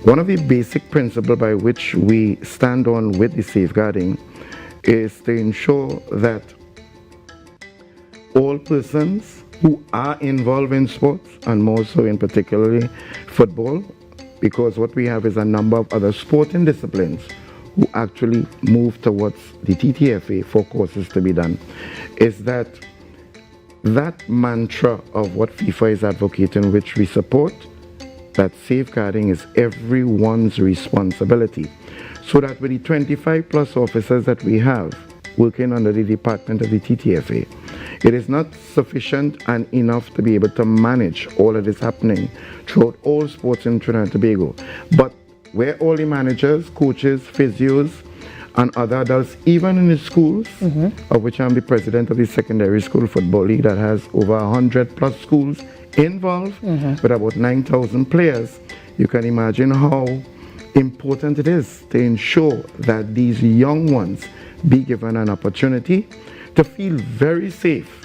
One of the basic principles by which we stand on with the safeguarding is to ensure that all persons who are involved in sports, and more so in particularly football, because what we have is a number of other sporting disciplines who actually move towards the TTFA for courses to be done, is that mantra of what FIFA is advocating, which we support, that safeguarding is everyone's responsibility. So that with the 25 plus officers that we have working under the department of the TTFA, it is not sufficient and enough to be able to manage all that is happening throughout all sports in Trinidad and Tobago. But where all the managers, coaches, physios, and other adults, even in the schools, of which I'm the president of the Secondary School Football League that has over 100 plus schools involved with about 9,000 players, you can imagine how important it is to ensure that these young ones be given an opportunity to feel very safe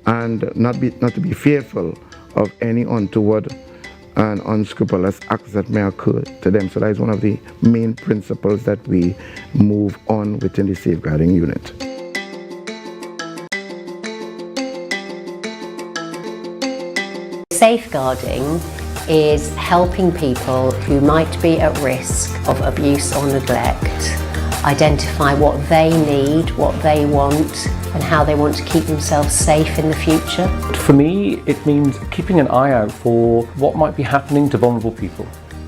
and not to be fearful of any untoward and unscrupulous acts that may occur to them. So that is one of the main principles that we move on within the safeguarding unit. Safeguarding is helping people who might be at risk of abuse or neglect identify what they need, what they want, and how they want to keep themselves safe in the future. For me, it means keeping an eye out for what might be happening to vulnerable people.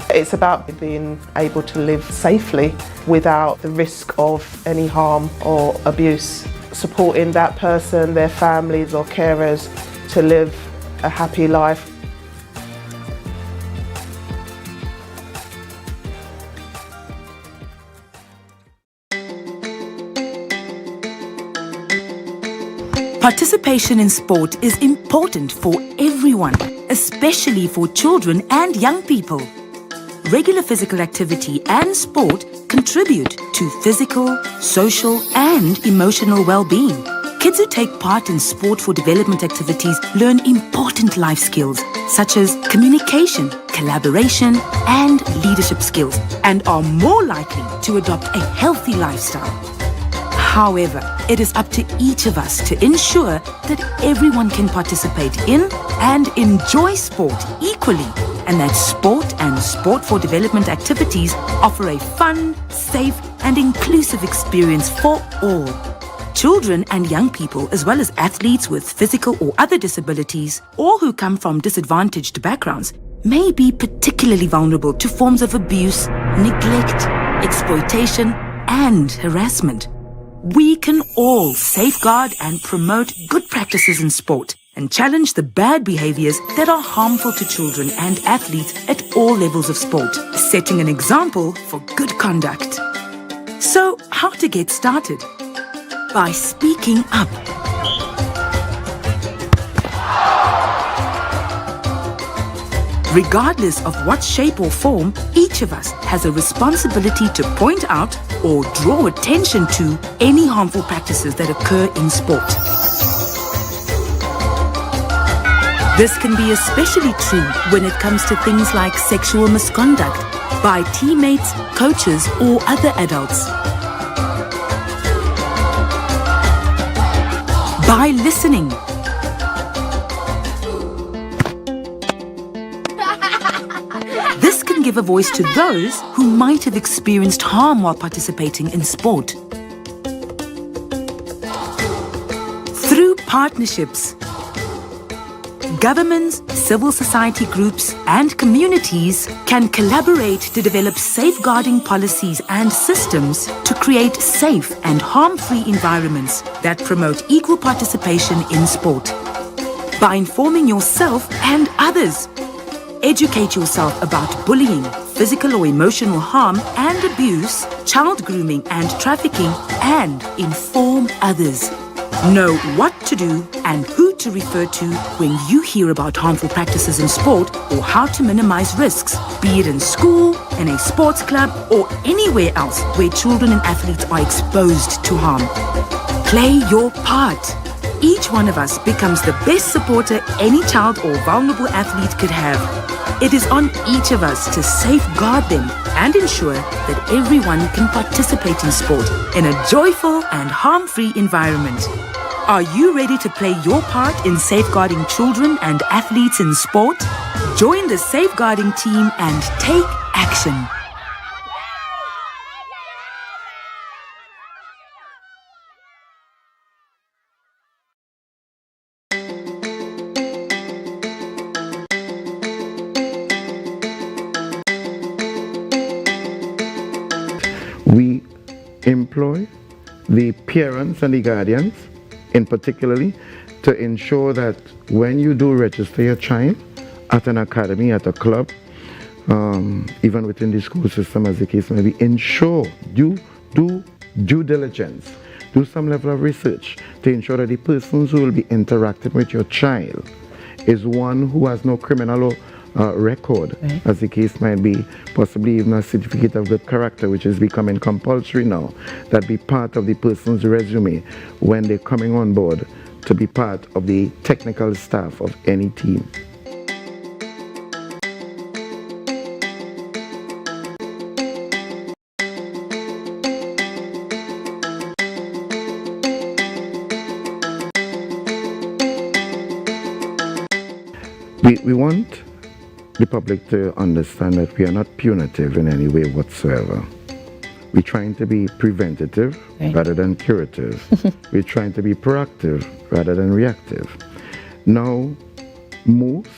It's about being able to live safely without the risk of any harm or abuse. Supporting that person, their families or carers to live a happy life. Participation in sport is important for everyone, especially for children and young people. Regular physical activity and sport contribute to physical, social, and emotional well-being. Kids who take part in sport for development activities learn important life skills such as communication, collaboration, and leadership skills, and are more likely to adopt a healthy lifestyle. However, it is up to each of us to ensure that everyone can participate in and enjoy sport equally, and that sport and sport for development activities offer a fun, safe, and inclusive experience for all. Children and young people, as well as athletes with physical or other disabilities, or who come from disadvantaged backgrounds, may be particularly vulnerable to forms of abuse, neglect, exploitation, and harassment. We can all safeguard and promote good practices in sport and challenge the bad behaviors that are harmful to children and athletes at all levels of sport, setting an example for good conduct. So, how to get started? By speaking up. Regardless of what shape or form, each of us has a responsibility to point out or draw attention to any harmful practices that occur in sport. This can be especially true when it comes to things like sexual misconduct by teammates, coaches, or other adults. By listening. This can give a voice to those who might have experienced harm while participating in sport. Through partnerships, governments, civil society groups, and communities can collaborate to develop safeguarding policies and systems to create safe and harm-free environments that promote equal participation in sport. By informing yourself and others, educate yourself about bullying, physical or emotional harm and abuse, child grooming and trafficking, and inform others. Know what to do and who to refer to when you hear about harmful practices in sport, or how to minimize risks, be it in school, in a sports club, or anywhere else where children and athletes are exposed to harm. Play your part. Each one of us becomes the best supporter any child or vulnerable athlete could have. It is on each of us to safeguard them and ensure that everyone can participate in sport in a joyful and harm-free environment. Are you ready to play your part in safeguarding children and athletes in sport? Join the safeguarding team and take action. We employ the parents and the guardians in particularly to ensure that when you do register your child at an academy, at a club, even within the school system as the case may be, ensure, do due diligence, do some level of research to ensure that the persons who will be interacting with your child is one who has no criminal record, right, as the case might be, possibly even a certificate of good character, which is becoming compulsory now, that be part of the person's resume when they're coming on board to be part of the technical staff of any team. We want the public to understand that we are not punitive in any way whatsoever. We're trying to be preventative, right, rather than curative. We're trying to be proactive rather than reactive. Now, most,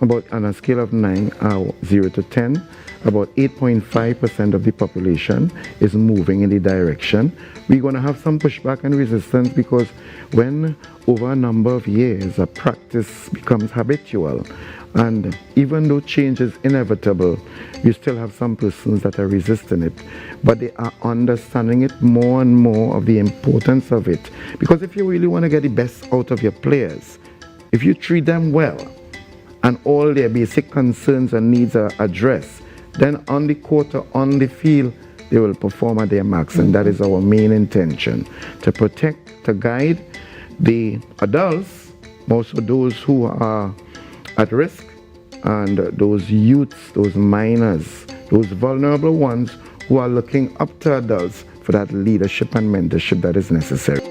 about on a scale of 0 to 10, about 8.5% of the population is moving in the direction. We're going to have some pushback and resistance because when over a number of years a practice becomes habitual, and even though change is inevitable, you still have some persons that are resisting it, but they are understanding it more and more of the importance of it. Because if you really want to get the best out of your players, if you treat them well and all their basic concerns and needs are addressed, then on the court or on the field, they will perform at their max. And that is our main intention, to protect, to guide the adults, most of those who are at risk, and those youths, those minors, those vulnerable ones who are looking up to adults for that leadership and mentorship that is necessary.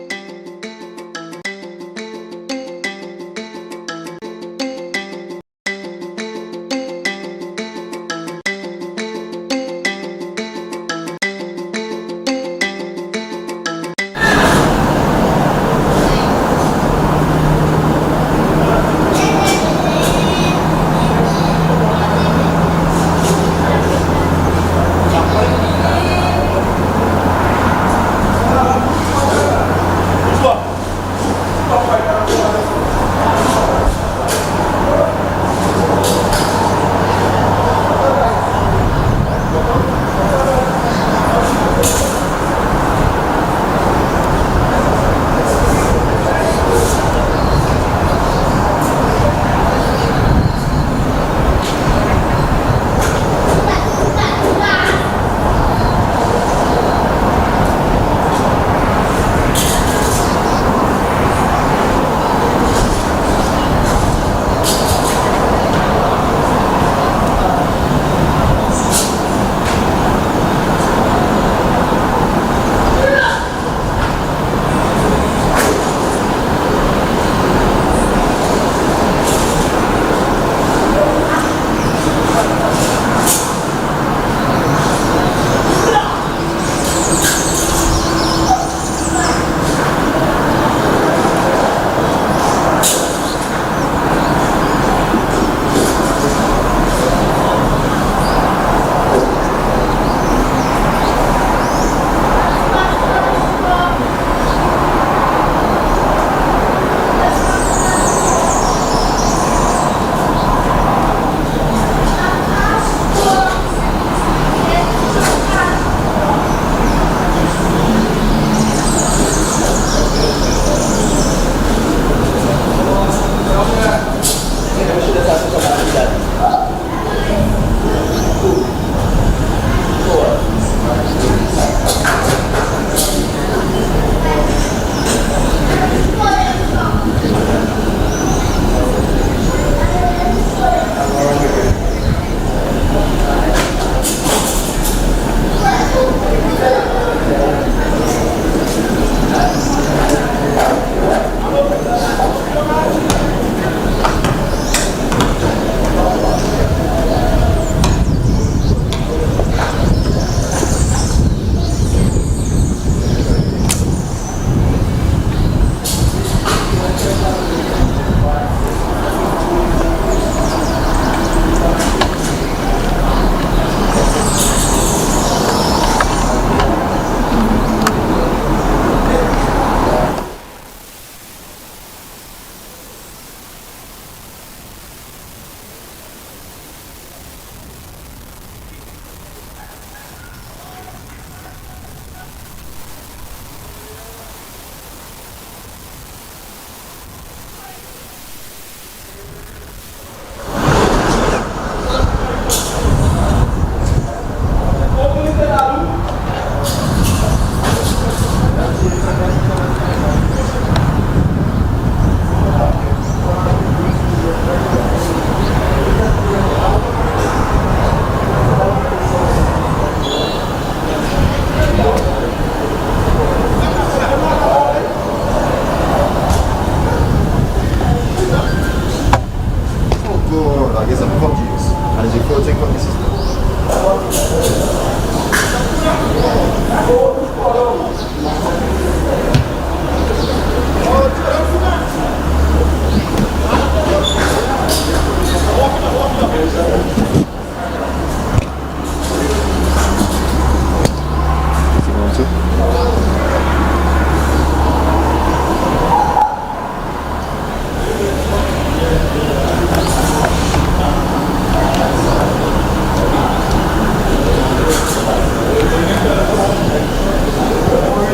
get some hot juice. And it's your thing from the system.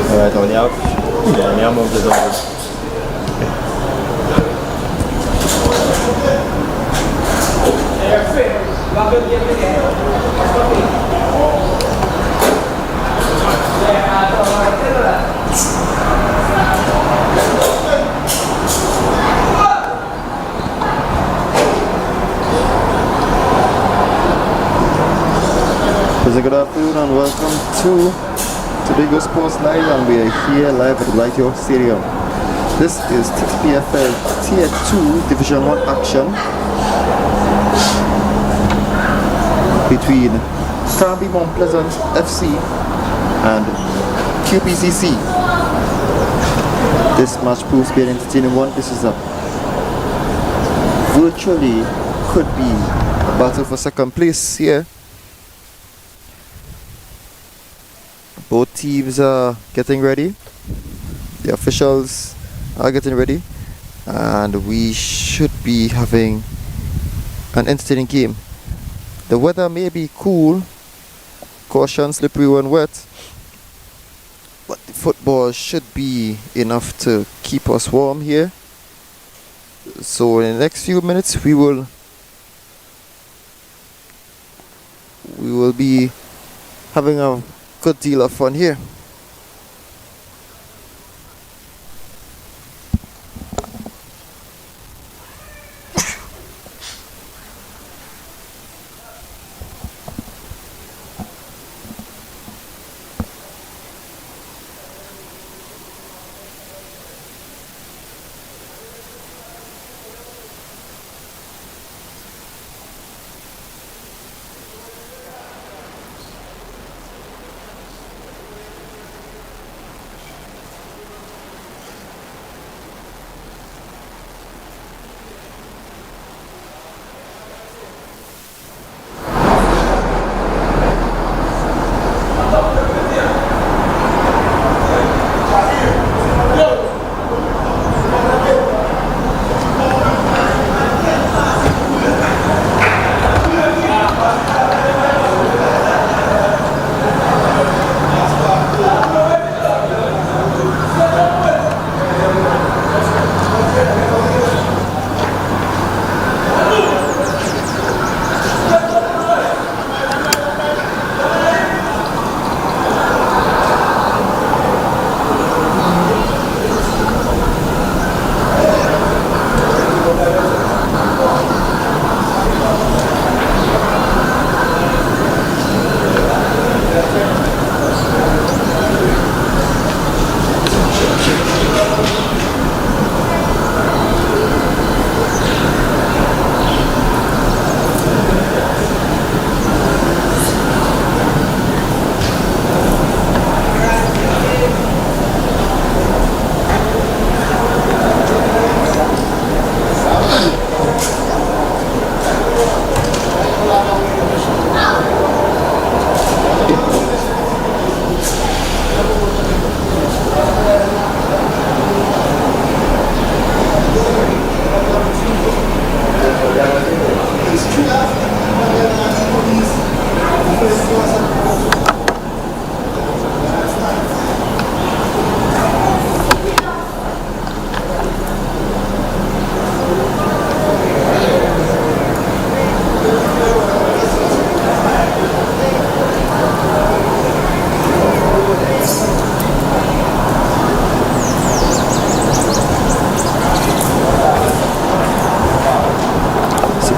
Alright, on the out. Yeah, now move this over. Good afternoon and welcome to Tobago Sports Live, and we are here live at the Light York Stadium. This is TTFA Tier 2 Division 1 action between Carnbee Mount Pleasant FC and QPCC. This match proves to be an entertaining one. This is a virtually could be a battle for second place here. Both teams are getting ready. The officials are getting ready, and we should be having an entertaining game. The weather may be cool, caution slippery when wet, but the football should be enough to keep us warm here. So in the next few minutes we will be having a good deal of fun here.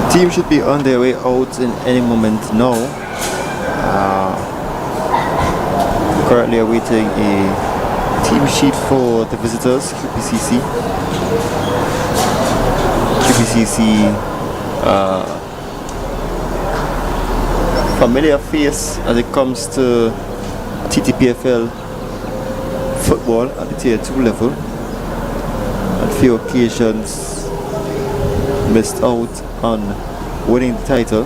Team should be on their way out in any moment now. Currently awaiting a team sheet for the visitors, QPCC. QPCC familiar face as it comes to TTPFL football at the tier 2 level. On few occasions missed out on winning the title,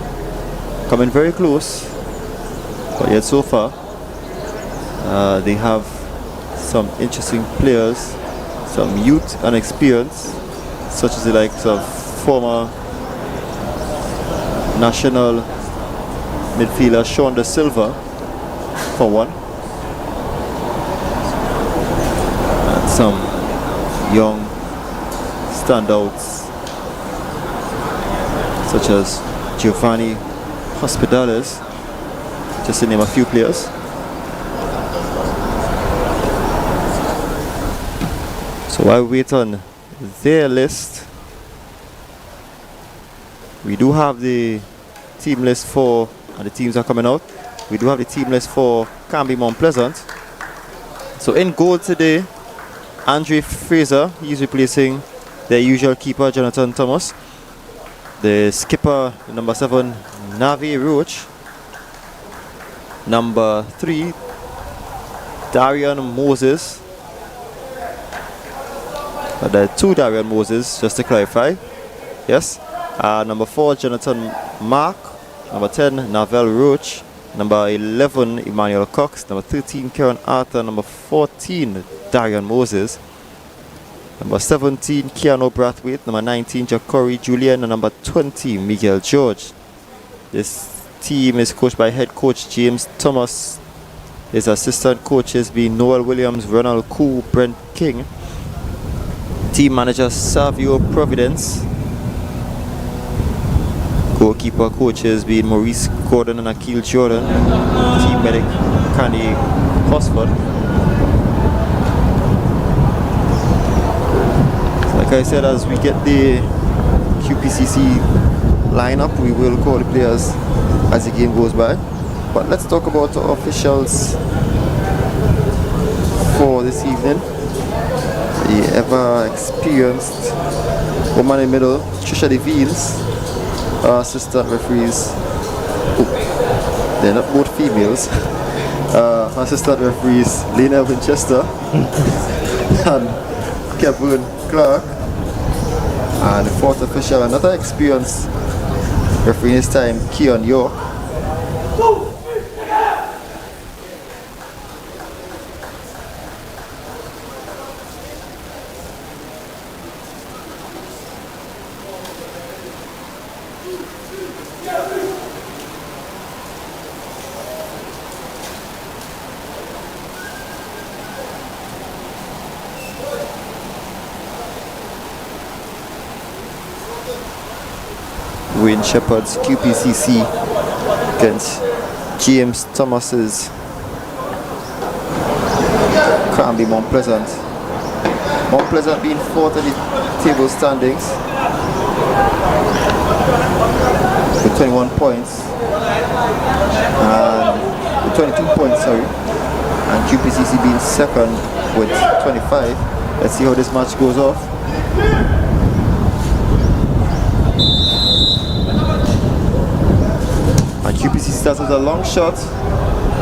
coming very close, but yet so far they have some interesting players, some youth and experience, such as the likes of former national midfielder Sean De Silva, for one, and some young standouts such as Giovanni Hospitales, just to name a few players. So while we wait on their list, we do have the team list for, and the teams are coming out. We do have the team list for Carnbee Mount Pleasant. So in goal today, Andre Fraser, he's replacing their usual keeper, Jonathan Thomas. The skipper, number 7, Navi Roach. Number 3, Darian Moses. There are 2 Darian Moses, just to clarify. Yes. Number 4, Jonathan Mark. Number 10, Navel Roach. Number 11, Emmanuel Cox. Number 13, Karen Arthur. Number 14, Darian Moses. Number 17, Keanu Brathwaite. Number 19, Jacori Julian. And number 20, Miguel George. This team is coached by head coach James Thomas. His assistant coaches being Noel Williams, Ronald Koo, Brent King. Team manager Savio Providence. Goalkeeper coaches being Maurice Gordon and Akil Jordan. Team medic Candy Hosford. Like I said, as we get the QPCC lineup, we will call the players as the game goes by. But let's talk about the officials for this evening. The ever experienced woman in the middle, Trisha Devines. Assistant referees, they're not both females. Assistant referees Lena Winchester and Kevin Clark. And the fourth official, another experienced referee this time, Keon York. Wayne Shepherd's QPCC against James Thomas's Carnbee Mount Pleasant. Mount Pleasant being fourth in the table standings with 21 points and with 22 points, sorry, and QPCC being second with 25. Let's see how this match goes off. And QPCC starts with a long shot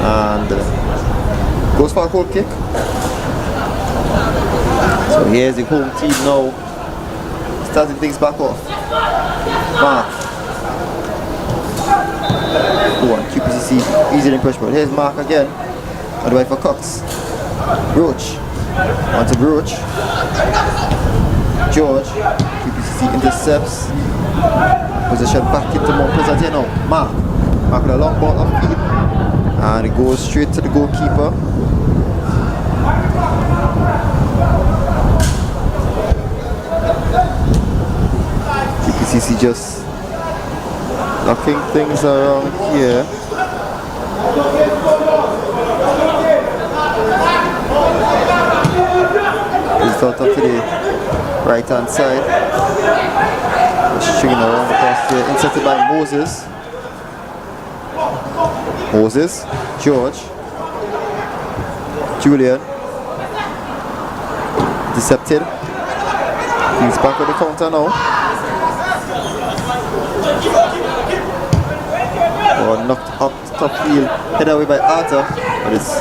and goes for a goal kick. So here's the home team now starting things back off. Mark. Oh, and QPCC easily in pressure. But here's Mark again. On the way for Cox. Roach. On to Roach. George. QPCC intercepts. Position back into Mount Pleasant here now. Mark. Mark with a long ball upfield, and it goes straight to the goalkeeper. QPCC just knocking things around here. It's out up to the right hand side. Stringing around the pass here, intercepted by Moses. Moses, George, Julian, decepted. He's back on the counter now. Or knocked up field. Headed away by Arthur. But it's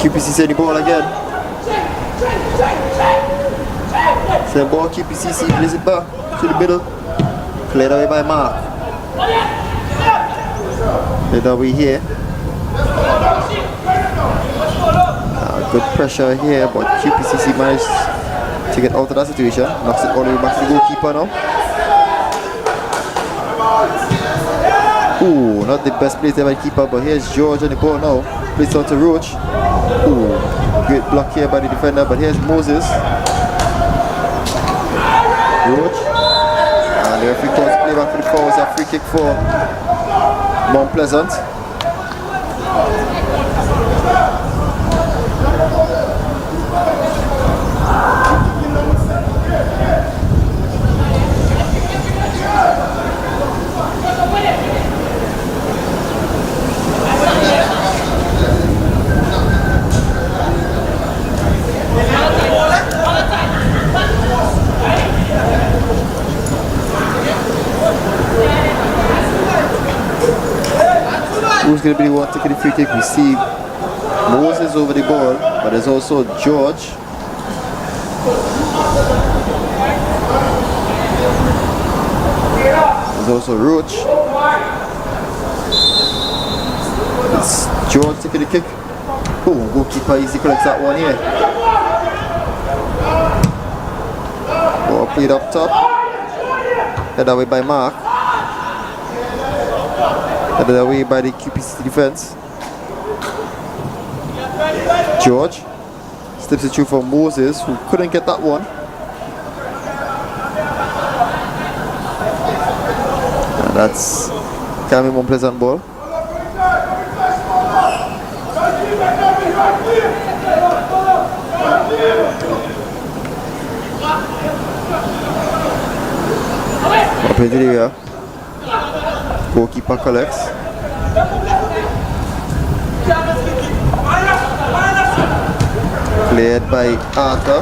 QPCC on the ball again. Same ball, QPCC plays it back to the middle. Played away by Mark. Played away here. Good pressure here, but QPCC managed to get out of that situation. Knocks it all the way back to the goalkeeper now. Ooh, not the best place there by the keeper, but here's George on the ball now. Plays out to Roach. Ooh, great block here by the defender, but here's Moses. Roach. And the referee calls play back for the foul. It's a free kick for Mount Pleasant. Who's going to be the one taking the free kick? We see Moses over the ball, but there's also George. There's also Roach. It's George taking the kick. Oh, goalkeeper easy collects that one here. Ball played up top. Headed away by Mark. Headed away by the QPCC defense. George slips it through for Moses, who couldn't get that one. And that's Carnbee Mount Pleasant ball. Up into the area. Goalkeeper collects. Played by Arthur.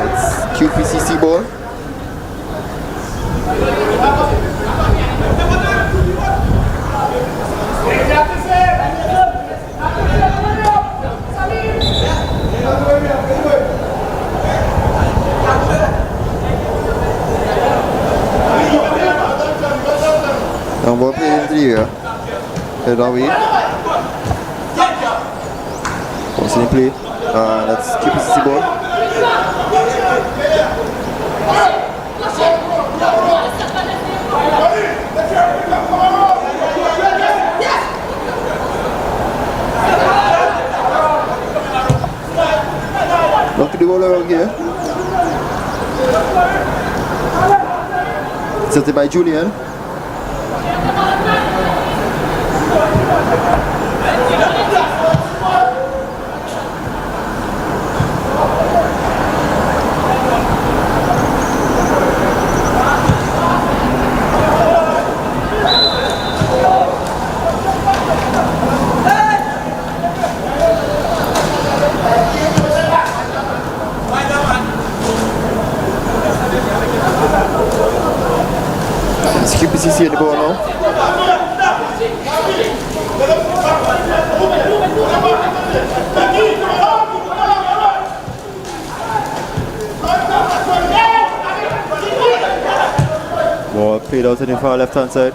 It's QPCC ball. Now ball played into the area. Head away. What's in play? That's QPCC ball. Knock the ball around here. Set it by Julian. It's QPCC at the ball now. Ball played out in the far left hand side.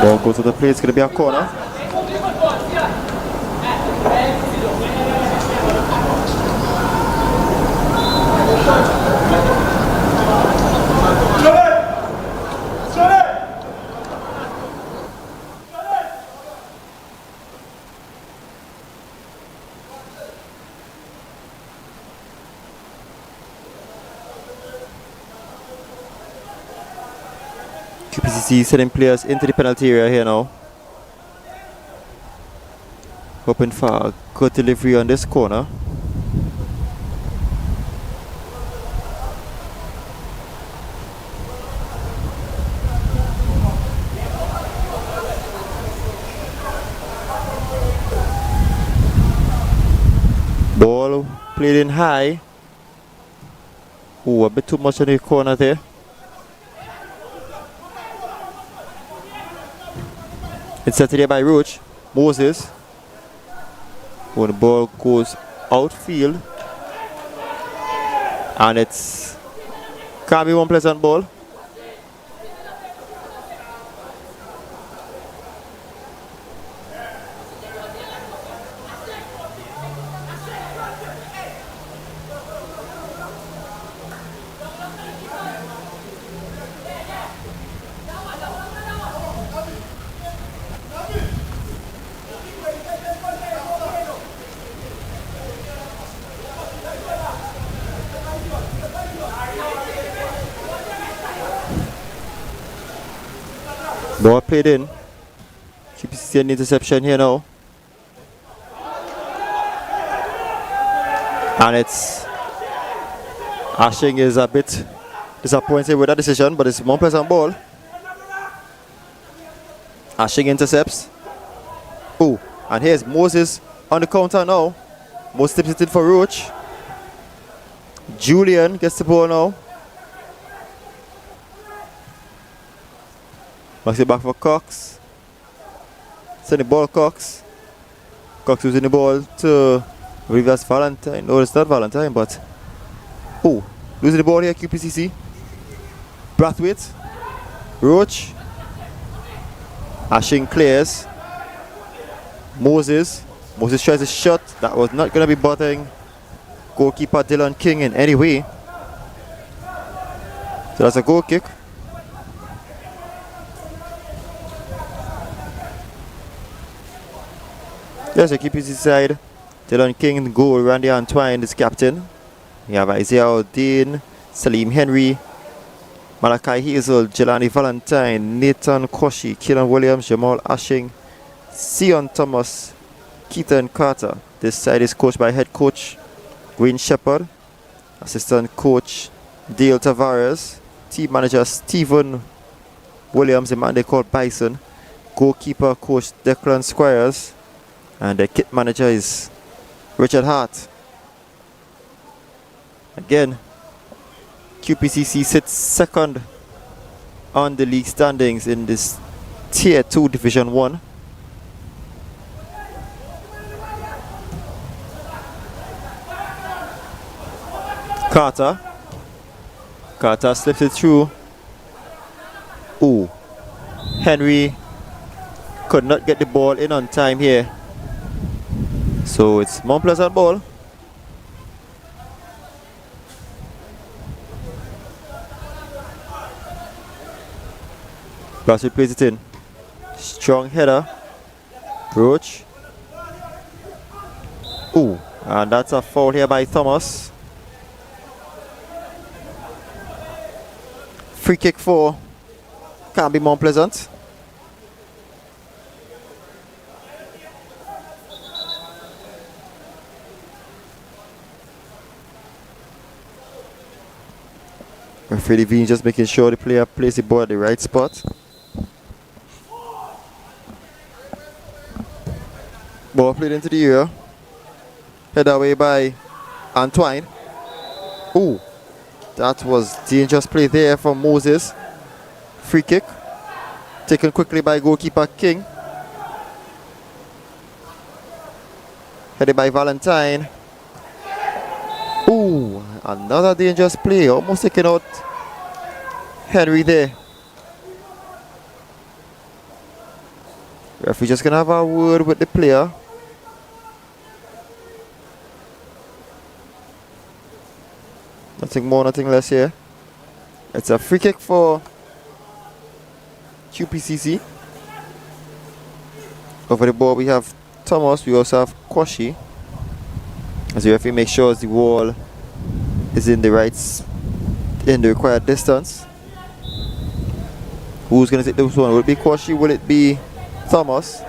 Ball goes to the play, it's going to be a corner. QPCC sending players into the penalty area here now. Hoping for a good delivery on this corner. Ball played in high. Ooh, a bit too much on the corner there. It's set here by Roach. Moses. When the ball goes outfield. And it's Carnbee one pleasant ball. Ball played in. QPCC an interception here now. And it's Ashing is a bit disappointed with that decision, but it's one pleasant ball. Ashing intercepts. Oh, and here's Moses on the counter now. Moses tips it in for Roach. Julian gets the ball now. Backs it back for Cox. Send the ball Cox. Cox using the ball to, I believe that's Valentine. No, it's not Valentine, but oh, losing the ball here, QPCC. Brathwaite. Roach. Ashing clears. Moses. Moses tries a shot. That was not going to be bothering goalkeeper Dylan King in any way. So that's a goal kick. Yes, the QPCC side. Dylan King in the goal. Randy Antoine is captain. We have Isaiah Aldine, Salim Henry, Malachi Hazel, Jelani Valentine, Nathan Koshi, Keelan Williams, Jamal Ashing, Sion Thomas, Keaton Carter. This side is coached by head coach Wayne Shepard, assistant coach Dale Tavares, team manager Stephen Williams, the man they call Bison, goalkeeper coach Declan Squires, and the kit manager is Richard Hart. Again, QPCC sits second on the league standings in this Tier 2 Division 1. Carter slips it through. Ooh, Henry could not get the ball in on time here. So it's Mount Pleasant ball. Plus he plays it in. Strong header. Roach. Ooh, and that's a foul here by Thomas. Free kick for Carnbee Mount Pleasant. Referee Levine just making sure the player plays the ball at the right spot. Ball played into the air. Head away by Antoine. Ooh, that was dangerous play there from Moses. Free kick. Taken quickly by goalkeeper King. Headed by Valentine. Ooh, another dangerous play. Almost taking out Henry there. Referee just gonna have a word with the player. Nothing more, nothing less here. It's a free kick for QPCC. Over the ball we have Thomas, we also have Koshi. As the referee makes sure the wall is in the required distance. Who's going to take this one? Will it be Koshi? Will it be Thomas?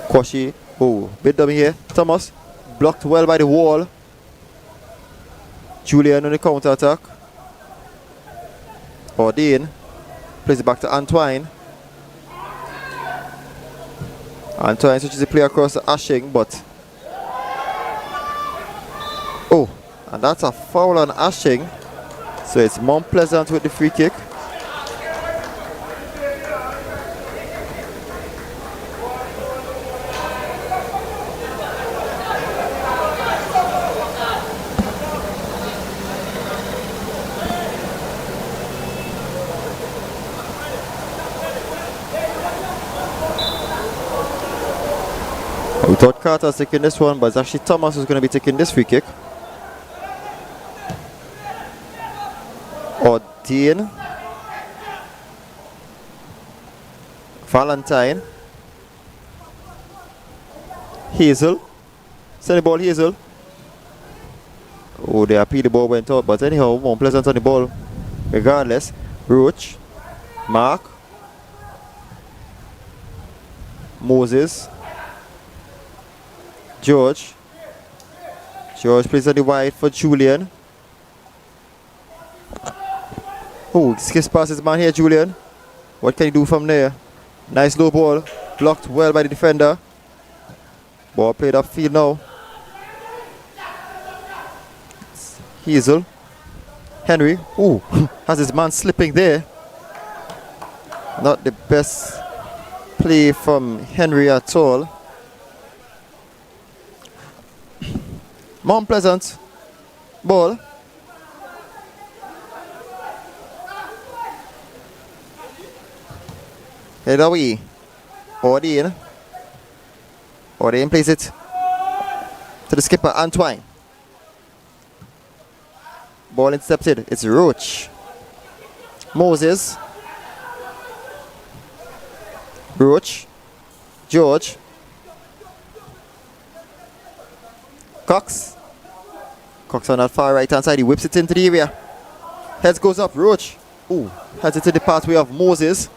Koshi. Oh, bit dummy here. Thomas. Blocked well by the wall. Julian on the counter attack. Ordine. Plays it back to Antoine. Antoine switches the play across to Ashing, but oh, and that's a foul on Ashing. So it's Mount Pleasant with the free kick. Thought Carter was taking this one, but it's actually Thomas who's going to be taking this free kick. Or Dean. Valentine. Hazel. Send the ball, Hazel. Oh, they appeal the ball went out, but anyhow, more pleasant on the ball. Regardless. Roach. Mark. Moses. George. George plays on the wide for Julian. Oh, skips past his man here, Julian. What can he do from there? Nice low ball. Blocked well by the defender. Ball played upfield now. Hazel. Henry. Ooh, has his man slipping there. Not the best play from Henry at all. Mount Pleasant. Ball. Head away. Ordine. Ordine plays it to the skipper, Antoine. Ball intercepted. It's Roach. Moses. Roach. George. Cox. Cox on that far right hand side. He whips it into the area. Heads goes up. Roach. Ooh. Has it to the pathway of Moses.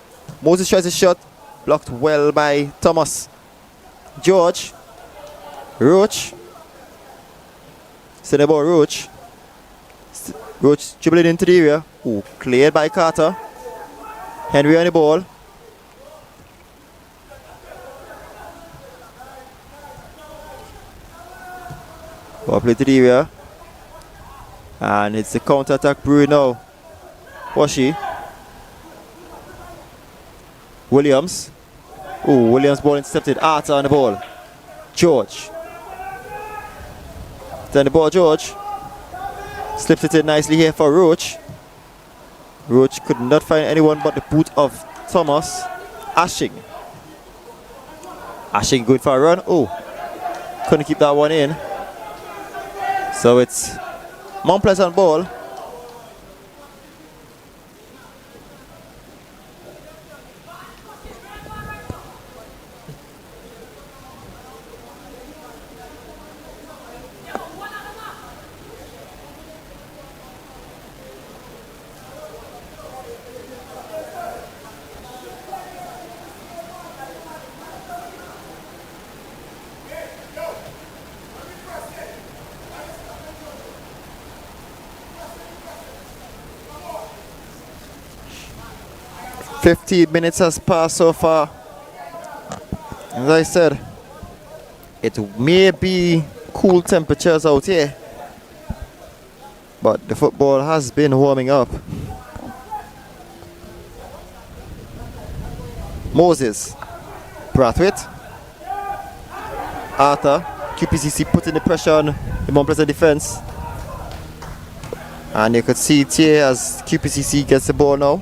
Moses tries a shot. Blocked well by Thomas. George. Roach. Send the ball, Roach. Roach dribbling into the area. Ooh. Cleared by Carter. Henry on the ball. Ball play to the area. And it's the counter-attack brewing now. Washi. Williams. Oh, Williams ball intercepted. Arthur on the ball. George. Then the ball, George. Slips it in nicely here for Roach. Roach could not find anyone but the boot of Thomas. Ashing. Ashing going for a run. Oh, couldn't keep that one in. So it's Mount Pleasant ball. "15 minutes has passed so far. As I said, it may be cool temperatures out here, but the football has been warming up. Moses, Brathwaite, Arthur, QPCC putting the pressure on the Mount Pleasant defense. And you could see it here as QPCC gets the ball now.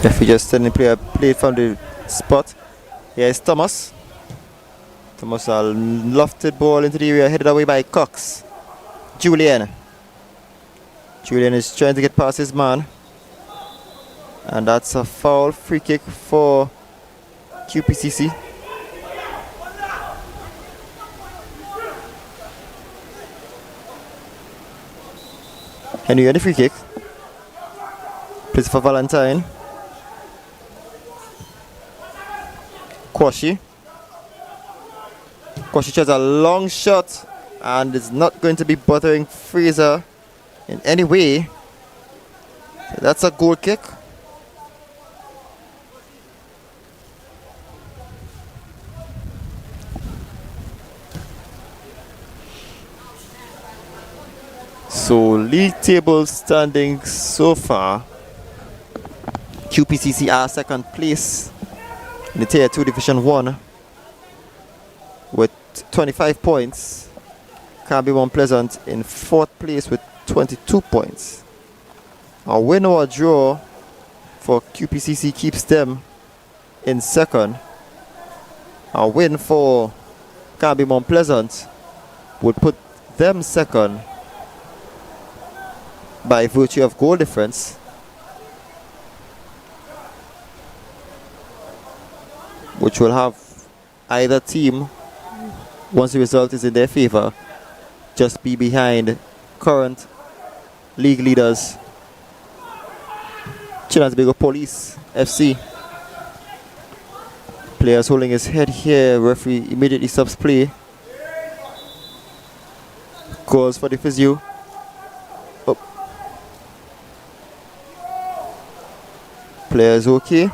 If we just send the player played from the spot. Here is Thomas. Thomas a lofted ball into the area, headed away by Cox. Julian. Julian is trying to get past his man. And that's a foul free kick for QPCC. Henry on the free kick. Plays for Valentine. Kwashi. Kwashi tries a long shot and is not going to be bothering Fraser in any way. So that's a goal kick. So league table standings so far. QPCC are second place in the Tier 2 Division 1 with 25 points. Carnbee Mount Pleasant in 4th place with 22 points. A win or a draw for QPCC keeps them in 2nd. A win for Carnbee Mount Pleasant would put them 2nd by virtue of goal difference, which will have either team, once the result is in their favor, just be behind current league leaders Trinidad Police FC. Players holding his head here. Referee immediately stops play. Goals for the physio. Up. Players okay.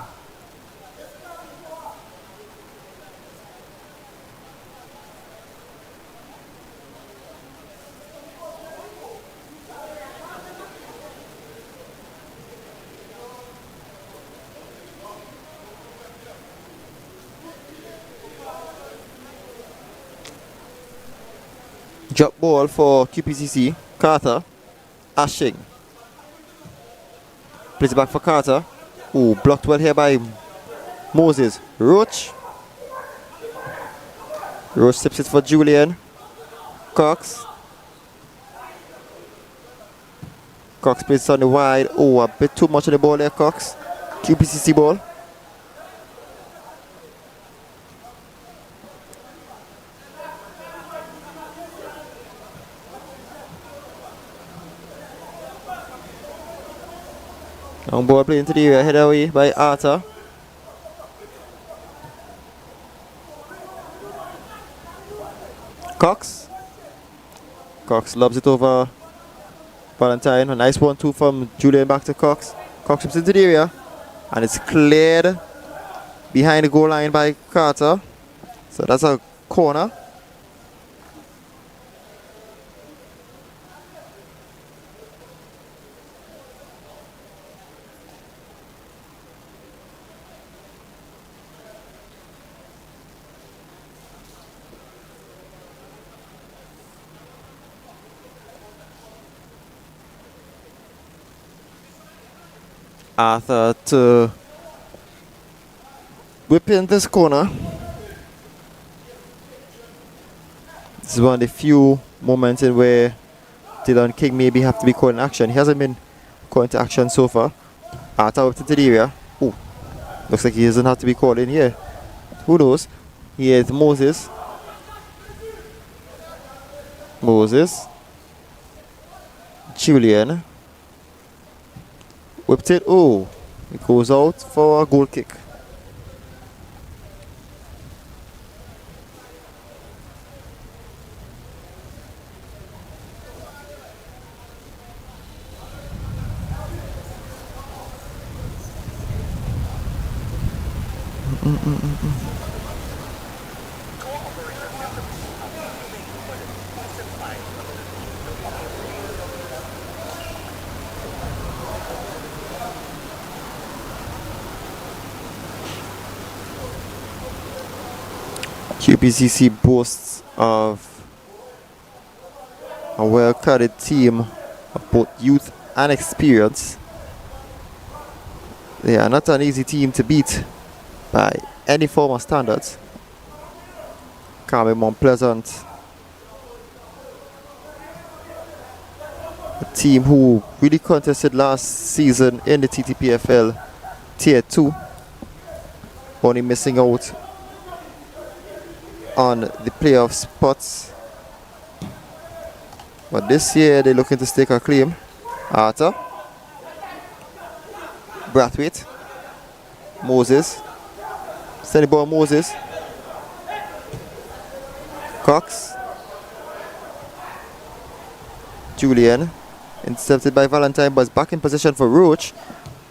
Drop ball for QPCC. Carter. Ashing. Plays it back for Carter. Ooh, blocked well here by Moses. Roach. Roach steps it for Julian. Cox. Cox plays it on the wide. Oh, a bit too much on the ball there, Cox. QPCC ball. Long ball played into the area, head away by Arthur. Cox. Cox lobs it over Valentine. A nice 1-2 from Julian back to Cox. Cox chips into the area. And it's cleared behind the goal line by Carter. So that's a corner. Arthur to whip in this corner. This is one of the few moments in where Dylan King maybe have to be called in action. He hasn't been called into action so far. Arthur whipped into the area. Ooh, looks like he doesn't have to be called in here. Who knows? Here's Moses. Moses. Julian. Whipped it. Oh, it goes out for a goal kick. QPCC boasts of a well-crafted team of both youth and experience. They are not an easy team to beat by any form of standards. Carnbee Mount Pleasant, a team who really contested last season in the TTPFL Tier 2, only missing out on the playoff spots, but this year they're looking to stake a claim. Arthur, Brathwaite, Moses, steady ball Moses, Cox, Julian, intercepted by Valentine, but back in position for Roach.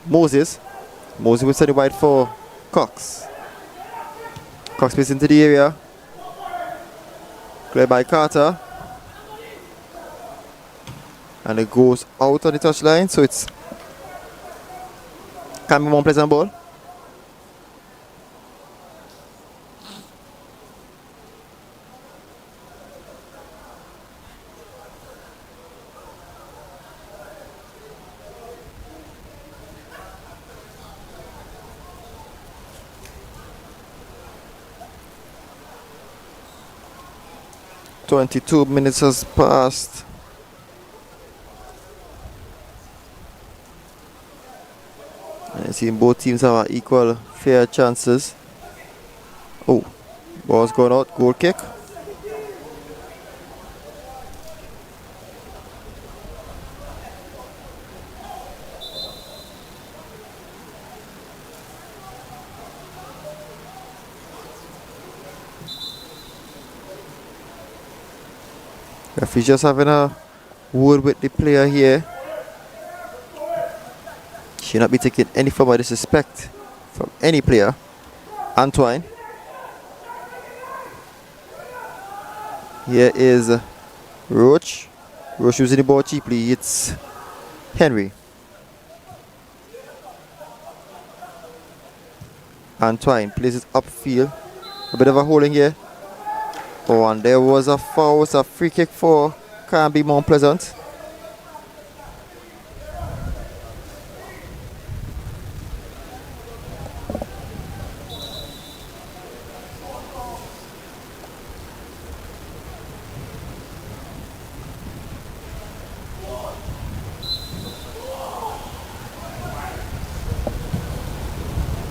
Moses will send it wide for Cox. Cox plays into the area. Cleared by Carter. And it goes out on the touchline, so it's Carnbee Mount Pleasant ball. 22 minutes has passed. And you see both teams have equal fair chances. Oh, ball's going out, goal kick. Referee just having a word with the player here. Should not be taking any form of disrespect from any player. Antoine. Here is Roach. Roach using the ball cheaply. It's Henry. Antoine plays it upfield. A bit of a holding here. Oh, and there was a foul. It's a free kick for Carnbee Mount Pleasant.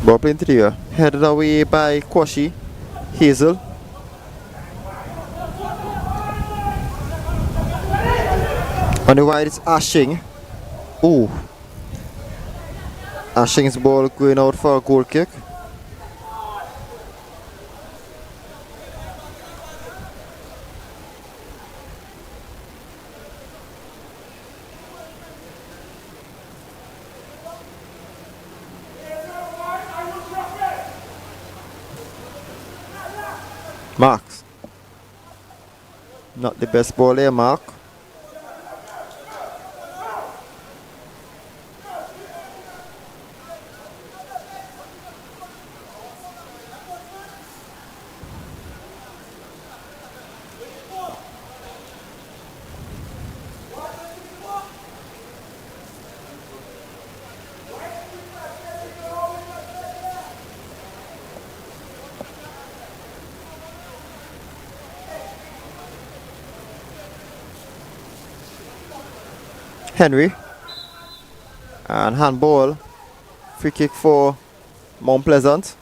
Ball playing to the air. Headed away by Kwashi. Hazel. On the wide it's Ashing. Ooh. Ashing's ball going out for a goal kick. Marks. Not the best ball there, Mark. Henry. And handball. Free kick for Mount Pleasant.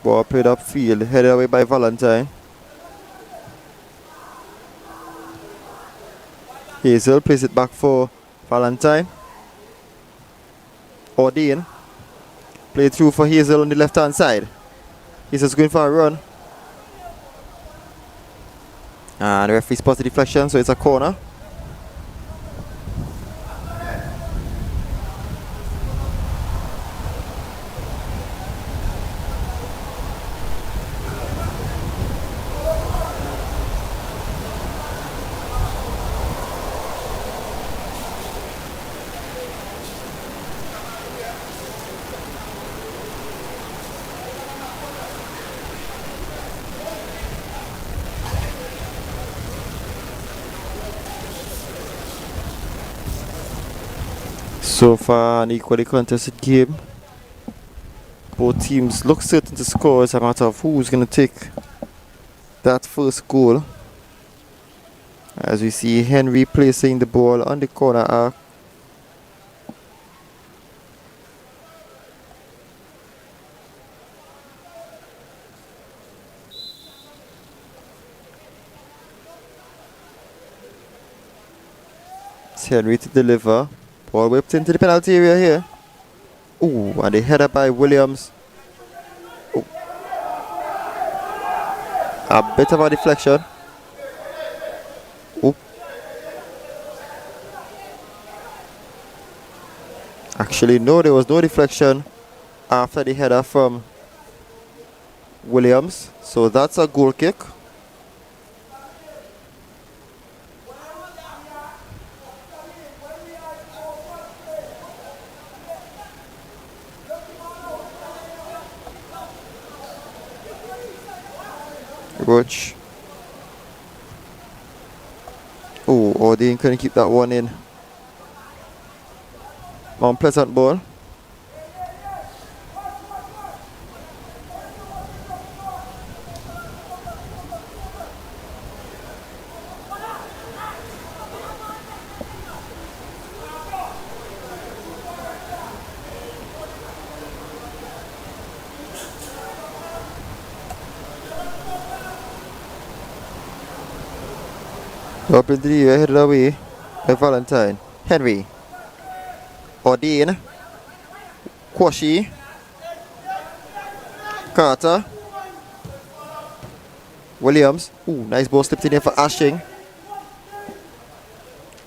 Ball played upfield, headed away by Valentine. Hazel plays it back for Valentine. Ordain. Play through for Hazel on the left hand side. Hazel's going for a run. And the referee spots the deflection, so it's a corner. So far, an equally contested game. Both teams look certain to score. It's a matter of who's going to take that first goal. As we see Henry placing the ball on the corner arc. It's Henry to deliver. Ball whipped into the penalty area here. Ooh, and the header by Williams. Ooh. A bit of a deflection. Ooh. Actually, no, there was no deflection after the header from Williams. So that's a goal kick. Roach. Oh, Ordain couldn't keep that one in. Mount Pleasant ball. Up into the air, headed away by Valentine. Henry. Ordine. Quashi. Carter. Williams. Ooh, nice ball slipped in here for Ashing.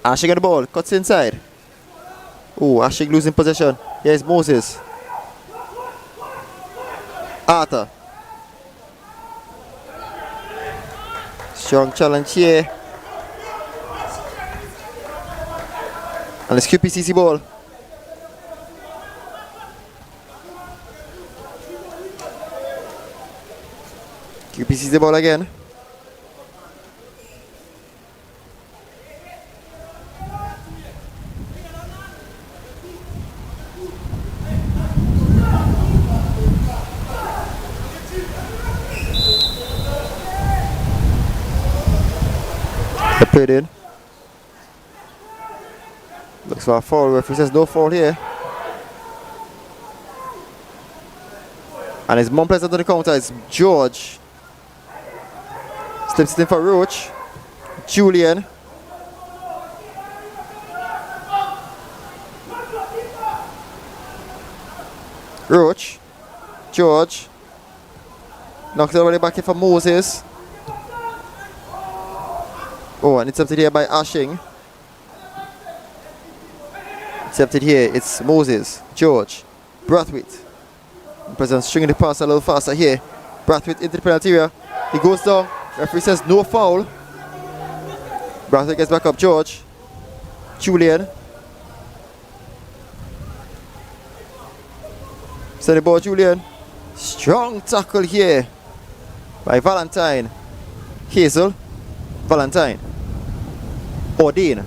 Ashing on the ball. Cuts inside. Ooh, Ashing losing possession. Here's Moses. Arthur. Strong challenge here. And it's QPCC ball. QPCC ball again. They played in. Looks for a foul. Referee says no foul here. And his mom plays on the counter. It's George. Slips it in for Roach. Julian. Roach. George. Knocks it already back in for Moses. Oh, and it's up to here by Ashing. Accepted here, it's Moses, George, Brathwaite. President stringing the pass a little faster here. Brathwaite into the penalty area. He goes down. Referee says no foul. Brathwaite gets back up. George. Julian. Send the ball, Julian. Strong tackle here by Valentine. Hazel. Valentine. Ordine.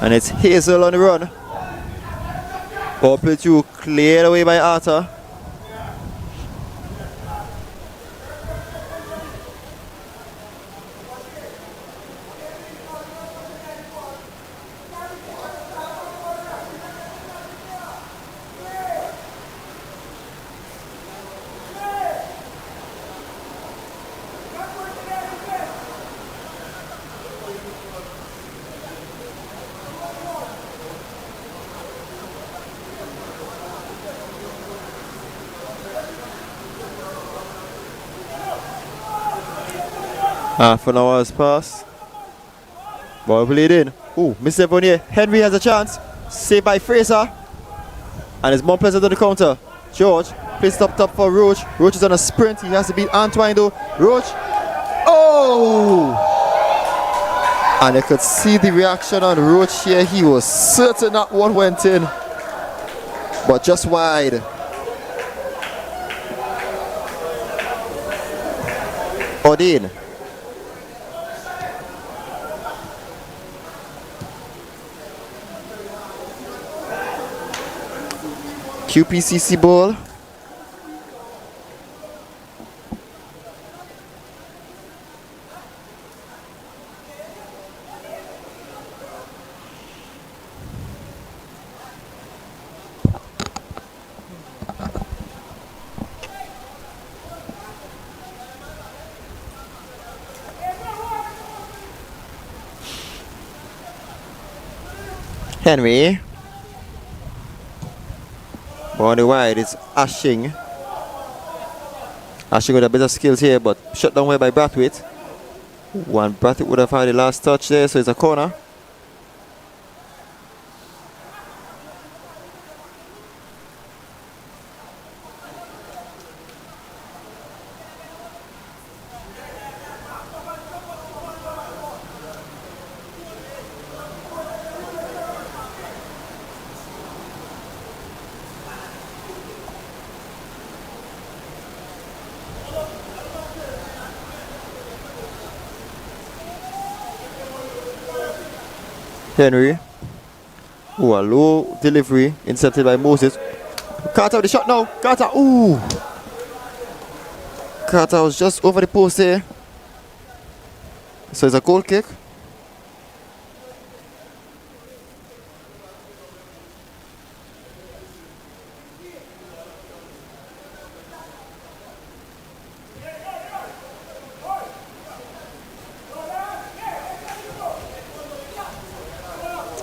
And it's Hazel on the run. Ball play through, cleared away by Arthur. Half an hour has passed. Ball played in. Ooh, missed everyone here. Henry has a chance. Saved by Fraser. And it's more pleasant on the counter. George plays it up top for Roach. Roach is on a sprint. He has to beat Antoine though. Roach. Oh! And you could see the reaction on Roach here. He was certain that one went in. But just wide. Ordine. QPCC ball. Henry. On the wide, it's Ashing. Ashing with a bit of skills here, but shut down well by Brathwaite. One Brathwaite would have had the last touch there, so it's a corner. Henry. Ooh, a low delivery intercepted by Moses. Carter with the shot now. Carter, ooh. Carter was just over the post there. So it's a goal kick.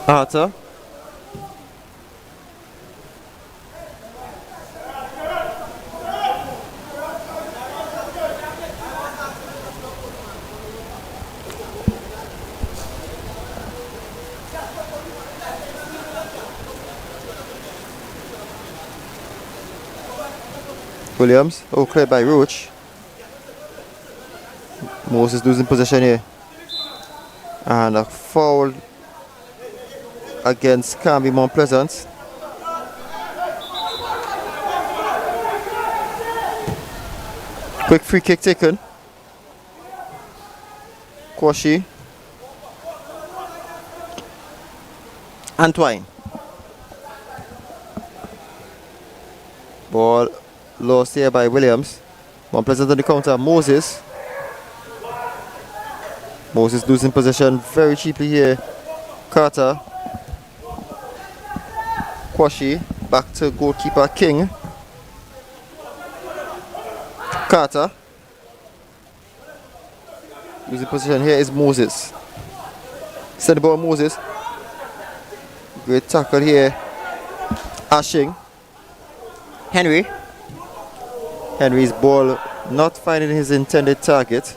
Arthur. Williams, cleared by Roach. Moses losing possession here. And a foul against Carnbee Mount Pleasant. Quick free kick taken. Kwashi. Antoine. Ball lost here by Williams. Mount Pleasant on the counter. Moses. Moses losing possession very cheaply here. Carter. Kwashi. Back to goalkeeper King. Carter. Losing position here is Moses. Send the ball Moses. Great tackle here. Ashing. Henry. Henry's ball not finding his intended target.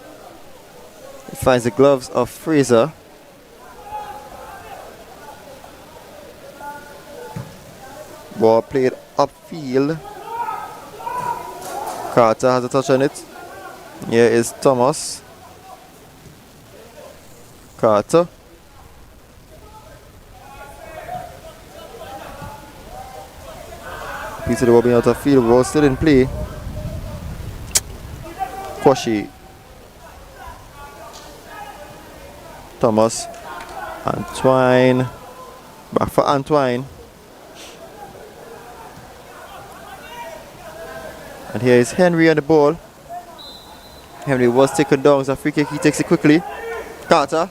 He finds the gloves of Fraser. Ball played upfield. Carter has a touch on it. Here is Thomas. Carter. Piece of the ball being out of field. Ball still in play. Kwashi. Thomas. Antoine. Back for Antoine. And here is Henry on the ball. Henry was taken down. It's a free kick. He takes it quickly. Carter.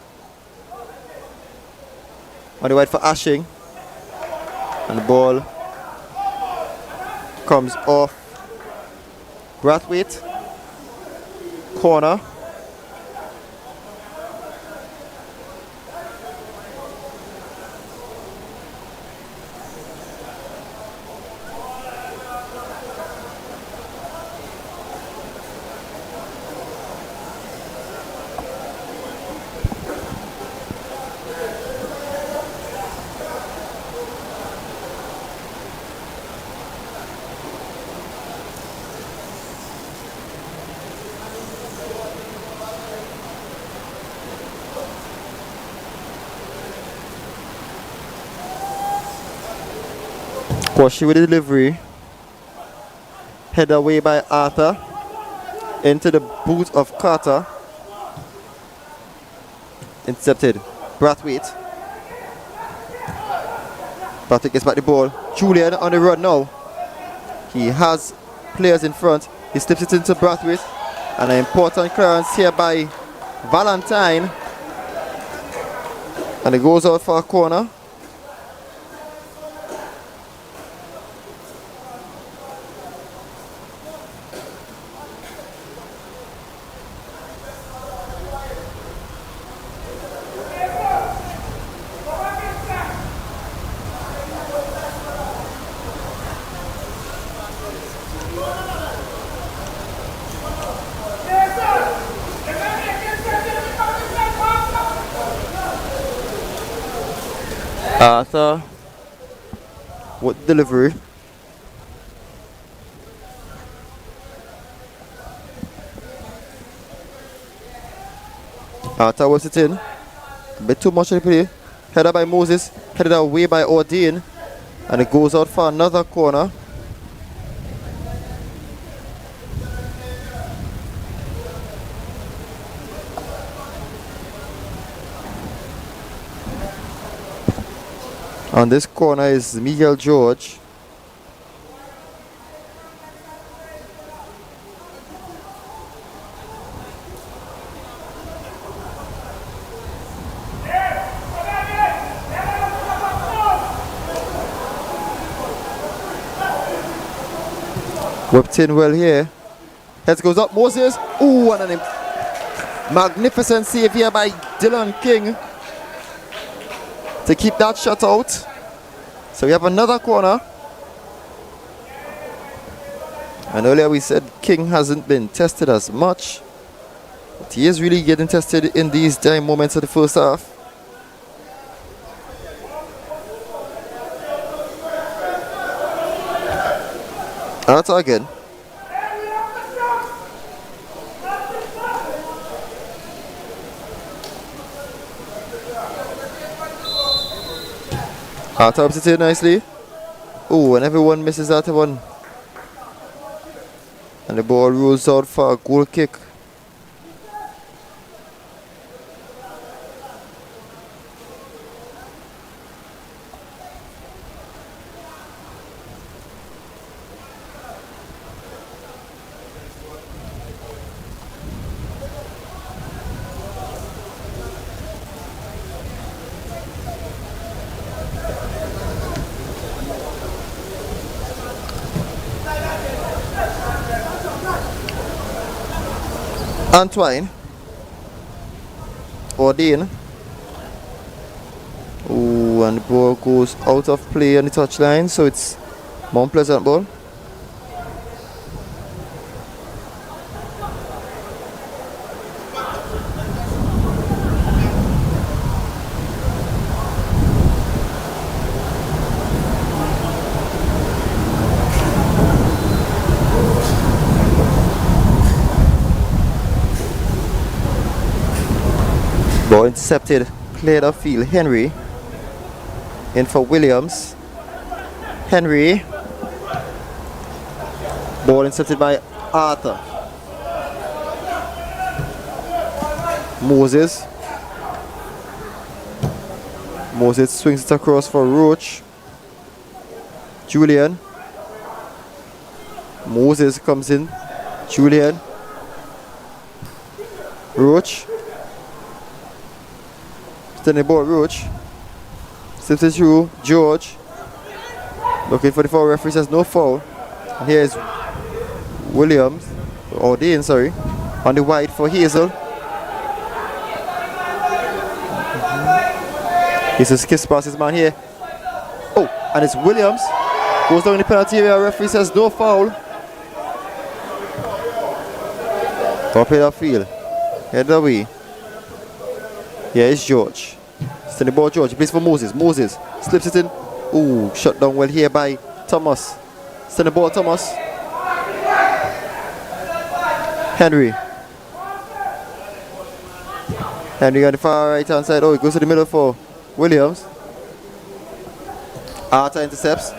On the wide for Ashing. And the ball comes off Brathwaite. Corner. Kwashi with the delivery. Head away by Arthur. Into the boot of Carter. Intercepted. Brathwaite. Brathwaite gets back the ball. Julian on the run now. He has players in front. He slips it into Brathwaite. And an important clearance here by Valentine. And it goes out for a corner. Arthur with delivery. Arthur was it in. A bit too much of the play. Headed by Moses. Headed away by Ordain. And it goes out for another corner. On this corner is Miguel George. Whipped in well here. Head goes up, Moses. Ooh, and a magnificent save here by Dylan King to keep that shot out. So we have another corner. And earlier we said King hasn't been tested as much, but he is really getting tested in these dying moments of the first half. That's again. Arthur ups it in nicely. Oh, and everyone misses that one. And the ball rolls out for a goal kick. Antoine Ordine. Ooh, and the ball goes out of play on the touchline, so it's Mount Pleasant ball. Ball intercepted, cleared of field. Henry in for Williams. Henry. Ball intercepted by Arthur. Moses. Moses swings it across for Roach. Julian. Moses comes in. Julian. Roach. Standing ball, Roach. Slips it through. George. Looking for the foul. Referee says no foul. And here's Williams. Or Dane, sorry. On the wide for Hazel. Hazel skips past his man here. Oh, and it's Williams. Goes down in the penalty area. Referee says no foul. Top of the field. Head away. Yeah, it's George. Send the ball, George. He plays for Moses. Moses slips it in. Ooh, shut down well here by Thomas. Send the ball, Thomas. Henry. Henry on the far right hand side. Oh, he goes to the middle for Williams. Arthur intercepts.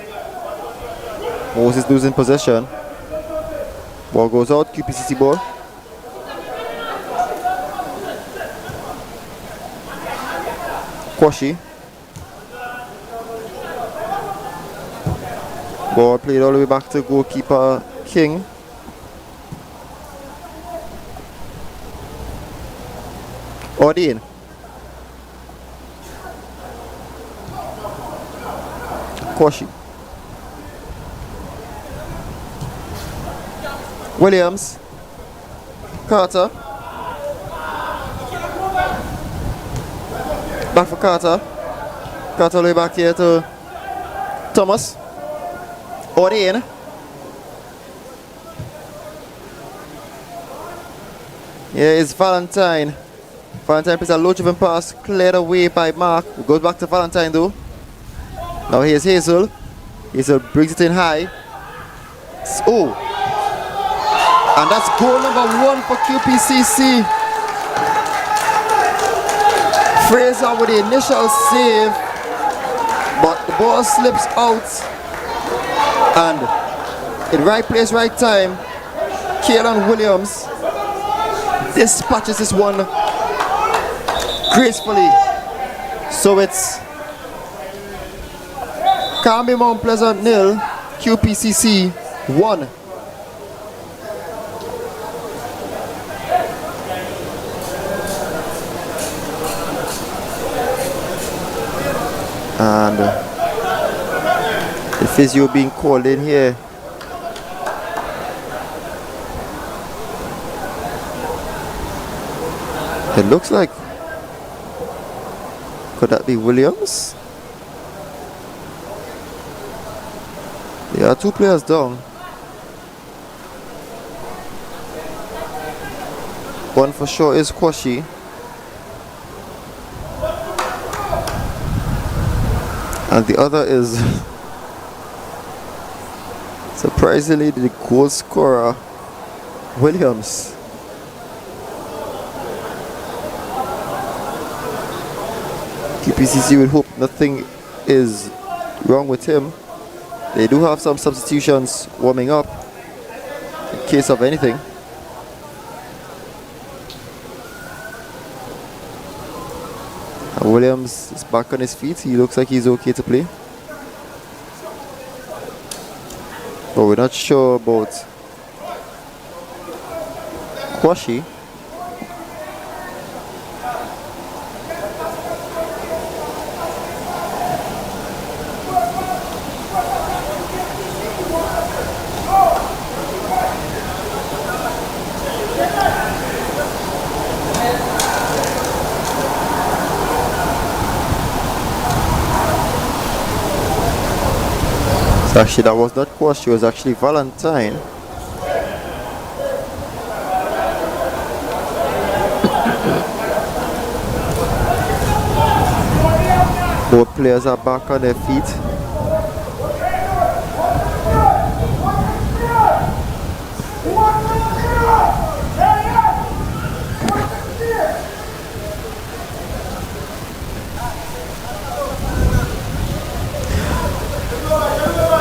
Moses losing possession. Ball goes out. QPCC ball. Quashi. Ball played all the way back to goalkeeper King. Ordine. Quashi. Williams. Carter. Back for Carter. Carter all the way back here to Thomas. Ordine. Here is Valentine. Valentine plays a low driven pass, cleared away by Mark. It goes back to Valentine though. Now here's Hazel. Hazel brings it in high. Oh! And that's goal number 1 for QPCC. Fraser with the initial save, but the ball slips out, and in right place, right time, Kaylan Williams dispatches this one gracefully. So it's Carnbee Mount Pleasant 0, QPCC 1. And the physio being called in here. It looks like, could that be Williams? There are 2 players down. One for sure is Kwashi. And the other is surprisingly the goal scorer, Williams. QPCC will hope nothing is wrong with him. They do have some substitutions warming up in case of anything. And Williams is back on his feet. He looks like he's okay to play. But we're not sure about Kwashi. So actually that was not Kwashi, it was actually Valentine. Both players are back on their feet.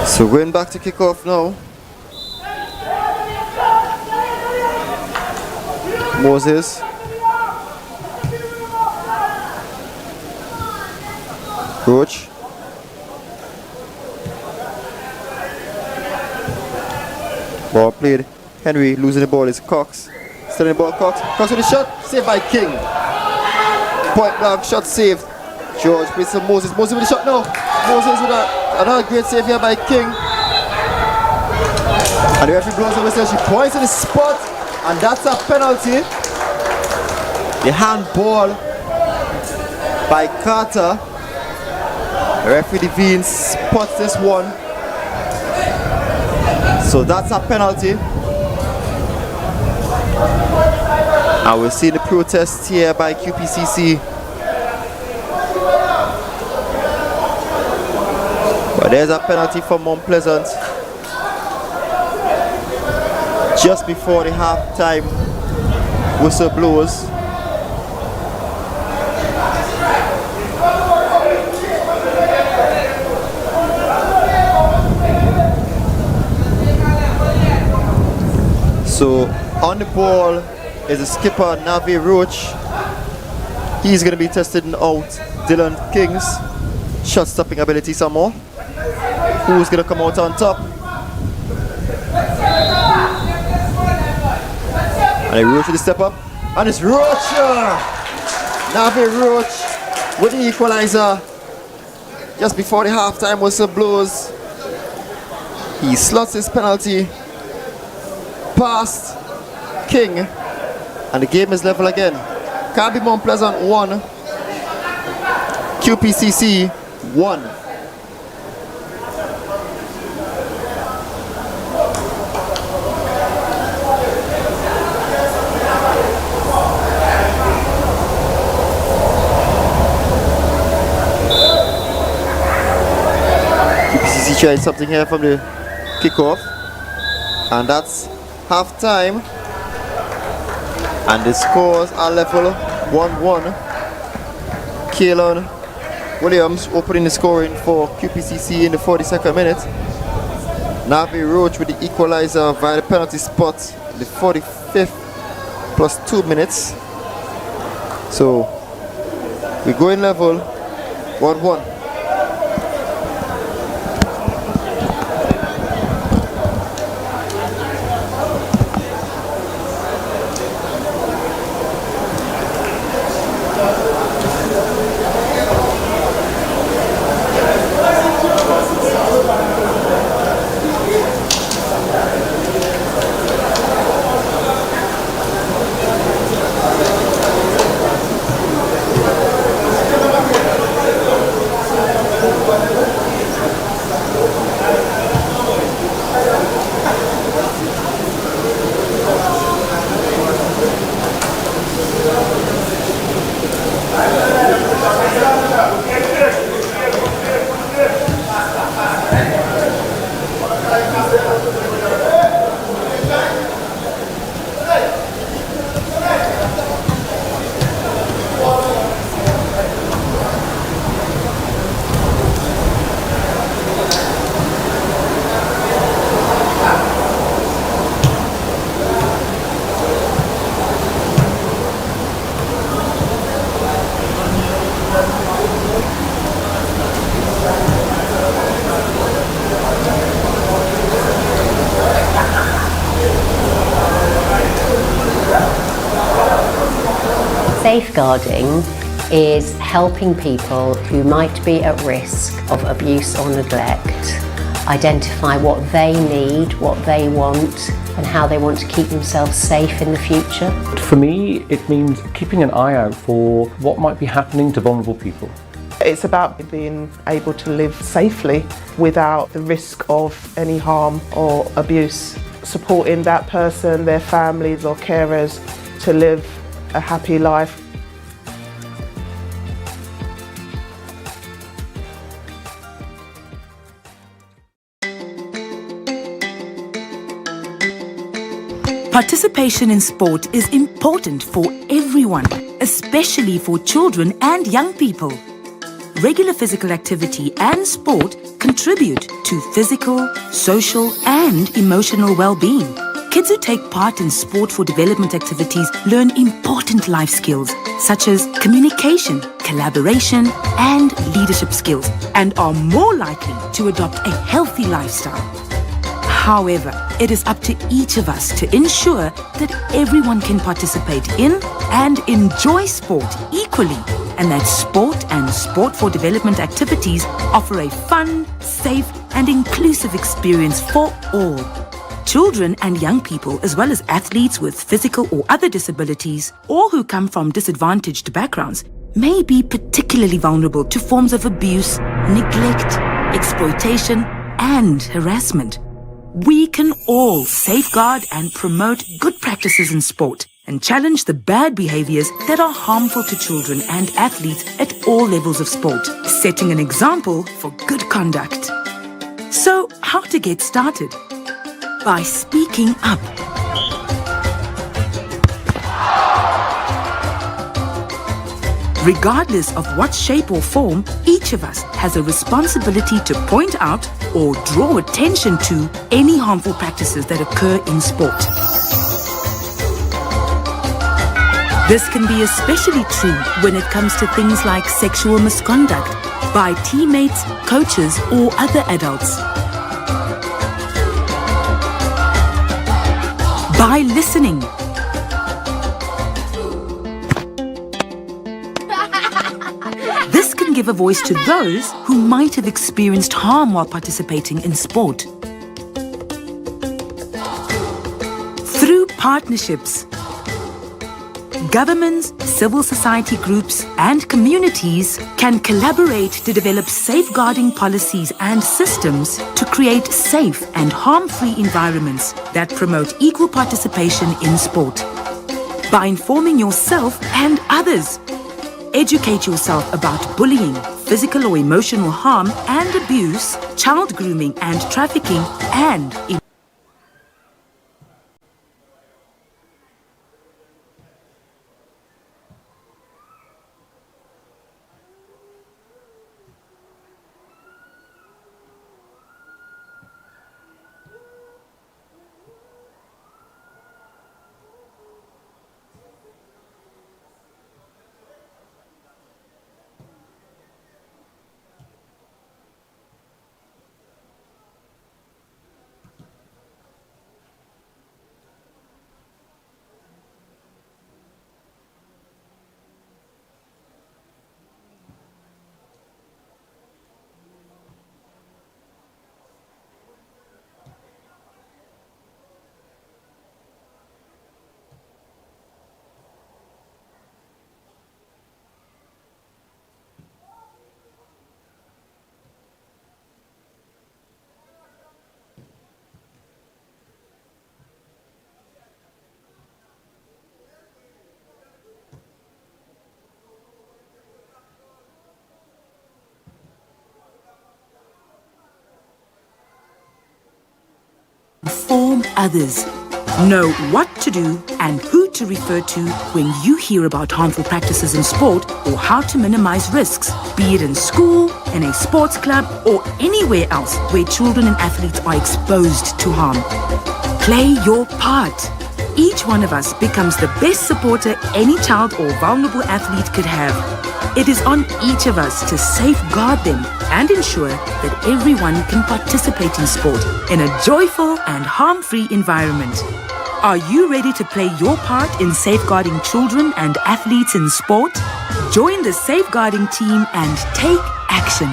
So going back to kick off now. Moses. Roach. Ball played. Henry losing the ball is Cox. Still in the ball, Cox. Cox with the shot. Saved by King. Point blank shot saved. George plays to Moses. Moses with the shot now. Moses with another great save here by King. And the referee blows the whistle. She points to the spot. And that's a penalty. The handball by Carter. The referee Devine spots this one. So that's a penalty. And we'll see the protest here by QPCC. But there's a penalty for Mount Pleasant. Just before the half-time whistle blows. So on the ball is the skipper Navi Roach. He's going to be testing out Dylan King's shot stopping ability some more. Who's going to come out on top? And Roach with the step up. And it's Roach! Navi Roach with the equalizer. Just before the halftime whistle blows. He slots his penalty past King. And the game is level again. Carnbee Mount Pleasant 1. QPCC 1. QPCC tried something here from the kickoff. And that's half time. And the scores are level 1-1. Kaelon Williams opening the scoring for QPCC in the 42nd minute. Navi Roach with the equalizer via the penalty spot in the 45th plus 2 minutes. So we're going level 1-1. Safeguarding is helping people who might be at risk of abuse or neglect identify what they need, what they want, and how they want to keep themselves safe in the future. For me, it means keeping an eye out for what might be happening to vulnerable people. It's about being able to live safely without the risk of any harm or abuse. Supporting that person, their families or carers to live a happy life. Participation in sport is important for everyone, especially for children and young people. Regular physical activity and sport contribute to physical, social, and emotional well-being. Kids who take part in sport for development activities learn important life skills such as communication, collaboration, and leadership skills, and are more likely to adopt a healthy lifestyle. However, it is up to each of us to ensure that everyone can participate in and enjoy sport equally, and that sport and sport for development activities offer a fun, safe, and inclusive experience for all. Children and young people, as well as athletes with physical or other disabilities, or who come from disadvantaged backgrounds, may be particularly vulnerable to forms of abuse, neglect, exploitation, and harassment. We can all safeguard and promote good practices in sport and challenge the bad behaviors that are harmful to children and athletes at all levels of sport, setting an example for good conduct. So, how to get started? By speaking up. Regardless of what shape or form, each of us has a responsibility to point out or draw attention to any harmful practices that occur in sport. This can be especially true when it comes to things like sexual misconduct by teammates, coaches, or other adults. By listening. This can give a voice to those who might have experienced harm while participating in sport. Through partnerships, governments, civil society groups, and communities can collaborate to develop safeguarding policies and systems to create safe and harm-free environments that promote equal participation in sport. By informing yourself and others, educate yourself about bullying, physical or emotional harm and abuse, child grooming and trafficking, and inform others. Know what to do and who to refer to when you hear about harmful practices in sport, or how to minimize risks, be it in school, in a sports club, or anywhere else where children and athletes are exposed to harm. Play your part. Each one of us becomes the best supporter any child or vulnerable athlete could have. It is on each of us to safeguard them and ensure that everyone can participate in sport in a joyful and harm-free environment. Are you ready to play your part in safeguarding children and athletes in sport? Join the safeguarding team and take action.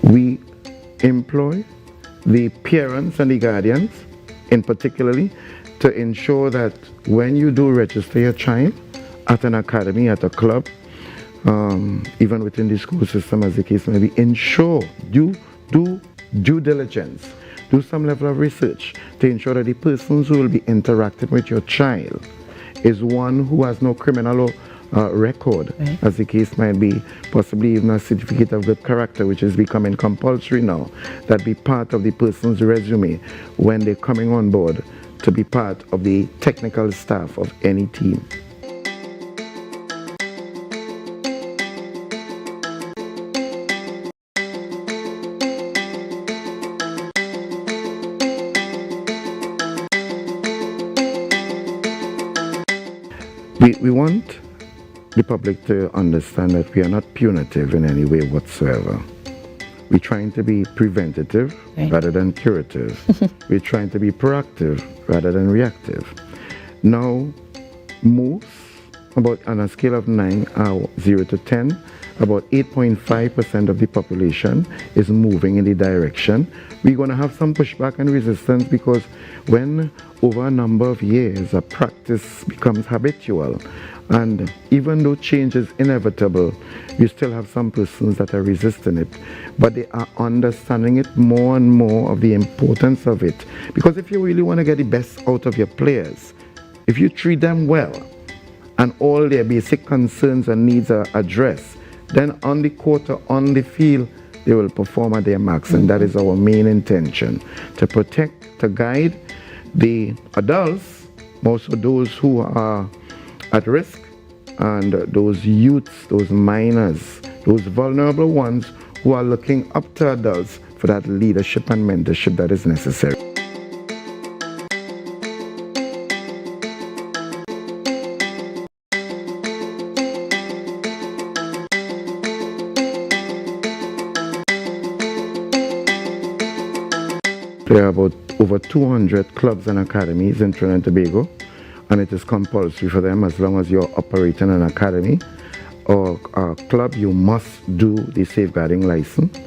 We employ the parents and the guardians in particularly to ensure that when you do register your child at an academy, at a club, even within the school system as the case may be, ensure you do due diligence, do some level of research to ensure that the persons who will be interacting with your child is one who has no criminal record, as the case might be, possibly even a certificate of good character, which is becoming compulsory now, that be part of the person's resume when they're coming on board to be part of the technical staff of any team. We want the public to understand that we are not punitive in any way whatsoever. We're trying to be preventative rather than curative. We're trying to be proactive rather than reactive. Now, most, about on a scale of 0 to 10, about 8.5% of the population is moving in the direction. We're going to have some pushback and resistance because when over a number of years a practice becomes habitual, and even though change is inevitable, you still have some persons that are resisting it, but they are understanding it more and more of the importance of it. Because if you really want to get the best out of your players, if you treat them well and all their basic concerns and needs are addressed, then on the court or on the field, they will perform at their max. And that is our main intention, to protect, to guide the adults, also those who are at risk, and those youths, those minors, those vulnerable ones who are looking up to adults for that leadership and mentorship that is necessary. There are about over 200 clubs and academies in Trinidad and Tobago, and it is compulsory for them, as long as you're operating an academy or a club, you must do the safeguarding license.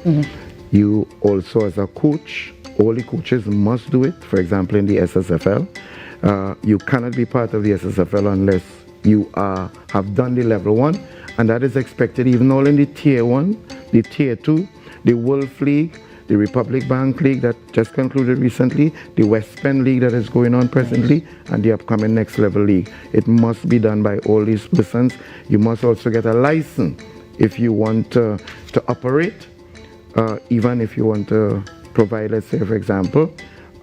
You also, as a coach, all the coaches must do it. For example, in the SSFL, you cannot be part of the SSFL unless you have done the level 1, and that is expected even all in the tier 1, the tier 2, the Wolf League, the Republic Bank League that just concluded recently, the West Penn League that is going on presently, and the upcoming Next Level League. It must be done by all these persons. You must also get a license if you want to operate, even if you want to provide, let's say, for example,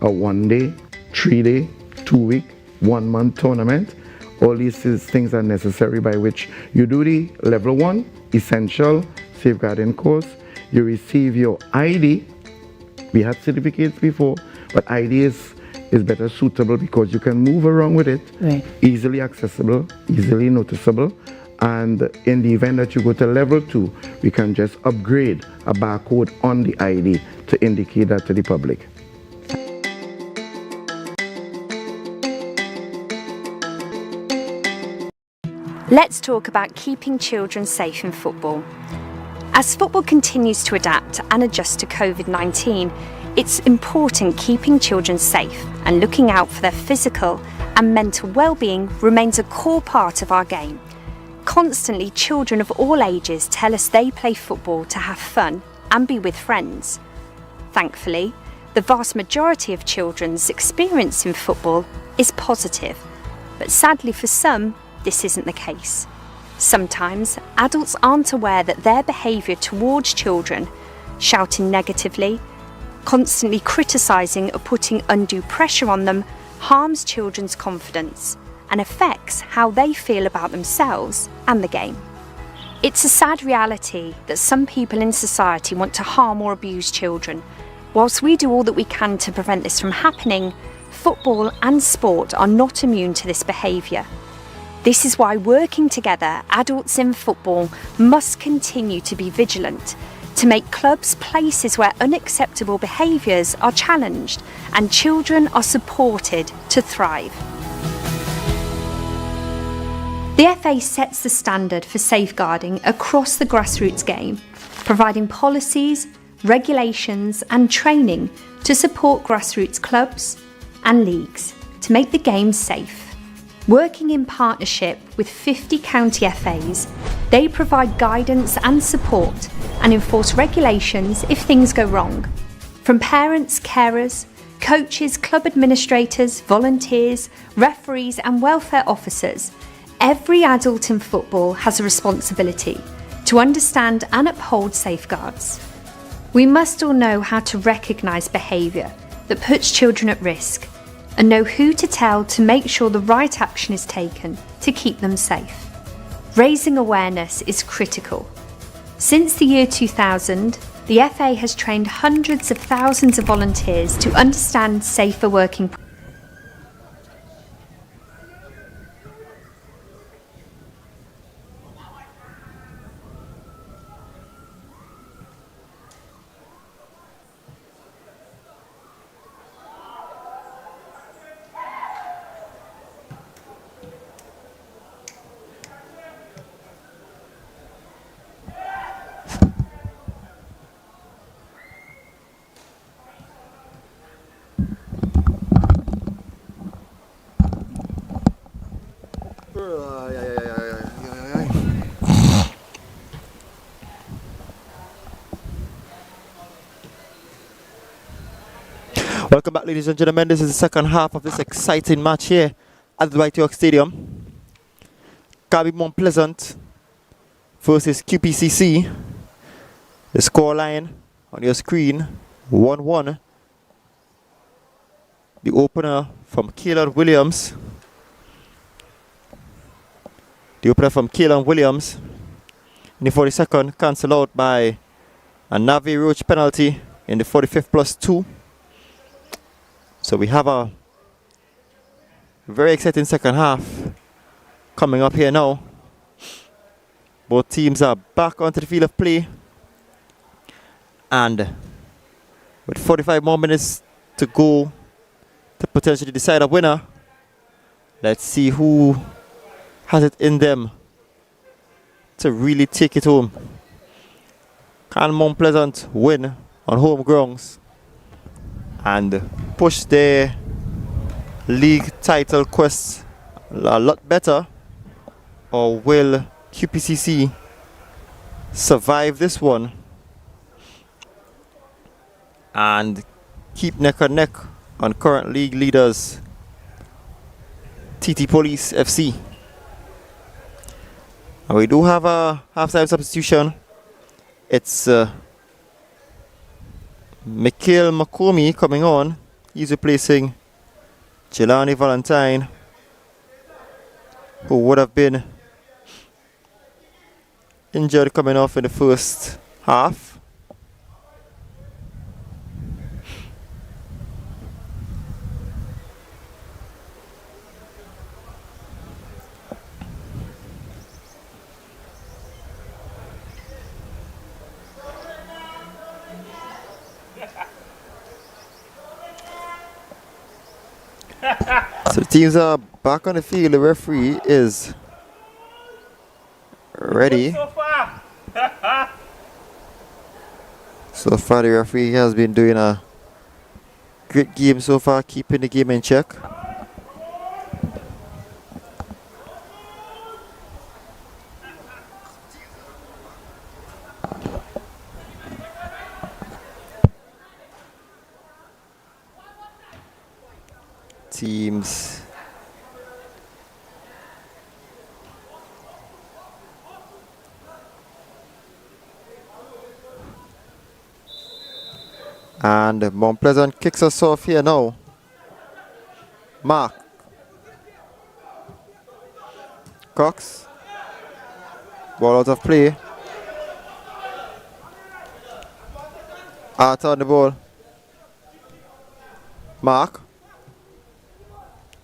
a 1-day, 3-day, 2-week, 1-month tournament. All these things are necessary by which you do the level 1 essential safeguarding course. You receive your ID. We had certificates before, but ID is better suitable because you can move around with it, easily accessible, easily noticeable, and in the event that you go to level 2, we can just upgrade a barcode on the ID to indicate that to the public. Let's talk about keeping children safe in football. As football continues to adapt and adjust to COVID-19, it's important keeping children safe and looking out for their physical and mental well-being remains a core part of our game. Constantly, children of all ages tell us they play football to have fun and be with friends. Thankfully, the vast majority of children's experience in football is positive, but sadly for some, this isn't the case. Sometimes, adults aren't aware that their behaviour towards children, shouting negatively, constantly criticising or putting undue pressure on them, harms children's confidence and affects how they feel about themselves and the game. It's a sad reality that some people in society want to harm or abuse children. Whilst we do all that we can to prevent this from happening, football and sport are not immune to this behaviour. This is why working together, adults in football must continue to be vigilant, to make clubs places where unacceptable behaviours are challenged and children are supported to thrive. The FA sets the standard for safeguarding across the grassroots game, providing policies, regulations and training to support grassroots clubs and leagues to make the game safe. Working in partnership with 50 county FAs, they provide guidance and support and enforce regulations if things go wrong. From parents, carers, coaches, club administrators, volunteers, referees and welfare officers, every adult in football has a responsibility to understand and uphold safeguards. We must all know how to recognise behaviour that puts children at risk and know who to tell to make sure the right action is taken to keep them safe. Raising awareness is critical. Since the year 2000, the FA has trained hundreds of thousands of volunteers to understand safer working practices. Welcome back, ladies and gentlemen. This is the second half of this exciting match here at the White York Stadium. Carnbee Mount Pleasant versus QPCC. The scoreline on your screen, 1-1. The opener from Keelan Williams. In the 42nd, cancelled out by a Navi Roach penalty in the 45th plus 2. So we have a very exciting second half coming up here now. Both teams are back onto the field of play. And with 45 more minutes to go to potentially decide a winner, let's see who has it in them to really take it home. Can Mount Pleasant win on home grounds and push their league title quest a lot better, or will QPCC survive this one and keep neck and neck on current league leaders TT Police FC? And we do have a halftime substitution. It's Mikhail Makomi coming on. He's replacing Jelani Valentine, who would have been injured coming off in the first half. So the teams are back on the field. The referee is ready. So far the referee has been doing a great game so far, keeping the game in check. Teams and Mount Pleasant kicks us off here now. Mark Cox, ball out of play. Arthur on the ball. Mark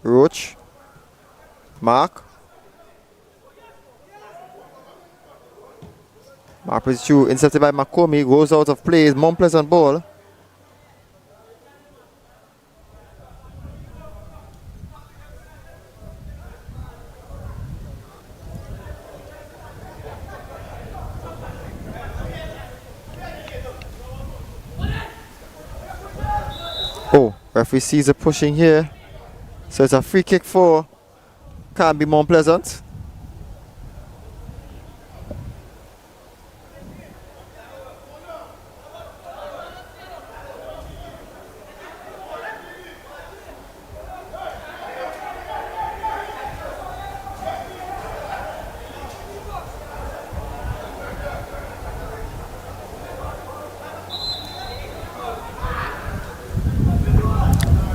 Roach. Mark. Mark is through. Intercepted by McCormick. Goes out of play. Mount Pleasant ball. Oh, referee sees a pushing here. So it's a free kick for Carnbee Mount Pleasant.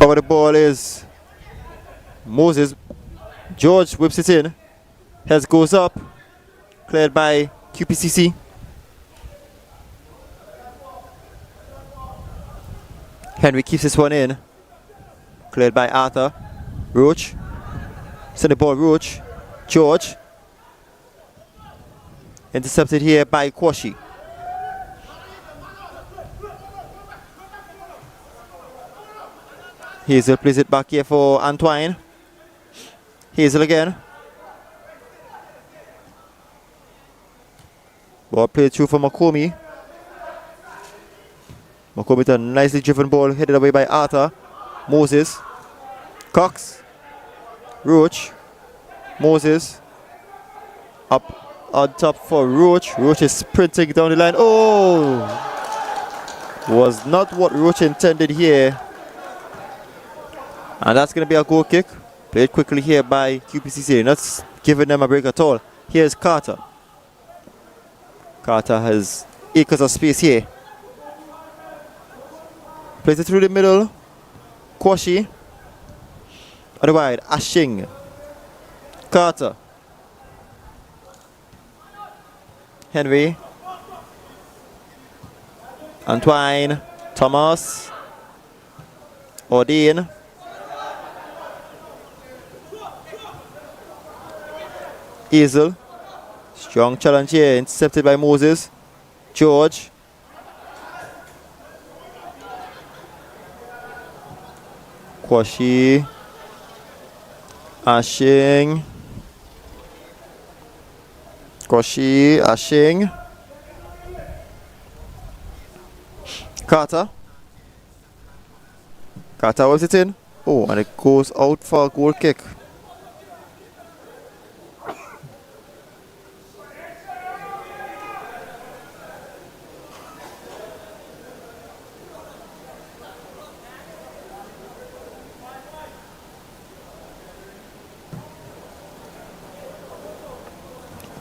Over the ball is Moses. George whips it in. Heads goes up. Cleared by QPCC. Henry keeps this one in. Cleared by Arthur. Roach. Send the ball, Roach. George. Intercepted here by Kwashi. Hazel plays it back here for Antoine. Hazel again. Ball played through for McCormick. McCormick with a nicely driven ball headed away by Arthur. Moses. Cox. Roach. Moses. Up on top for Roach. Roach is sprinting down the line. Oh! Was not what Roach intended here. And that's going to be a goal kick. Played quickly here by QPCC. Not giving them a break at all. Here's Carter. Carter has acres of space here. Plays it through the middle. Kwashi. On the wide. Ashing. Carter. Henry. Antoine. Thomas. Ordine. Hazel. Strong challenge here. Intercepted by Moses. George. Kwashi. Ashing. Kwashi. Ashing. Carter. Carter was it in? Oh, and it goes out for a goal kick.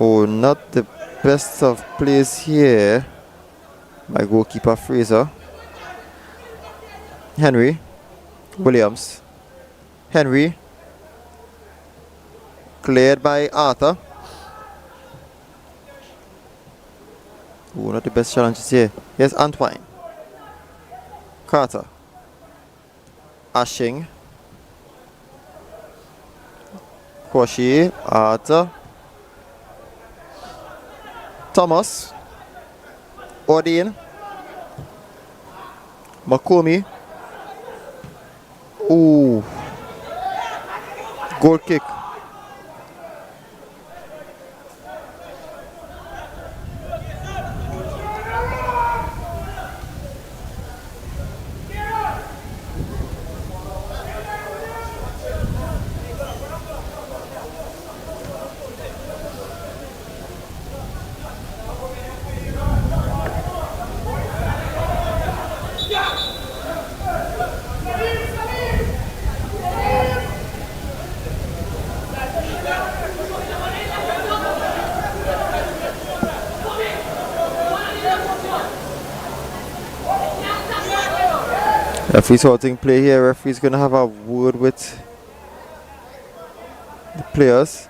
Oh, not the best of plays here by goalkeeper Fraser. Henry. Williams. Henry. Cleared by Arthur. Oh, not the best challenges here. Here's Antoine. Carter. Ashing. Kwashi. Arthur. Thomas. Ordine. McCormick. Ooh. Goal kick. Referee sorting play here. Referee's going to have a word with the players.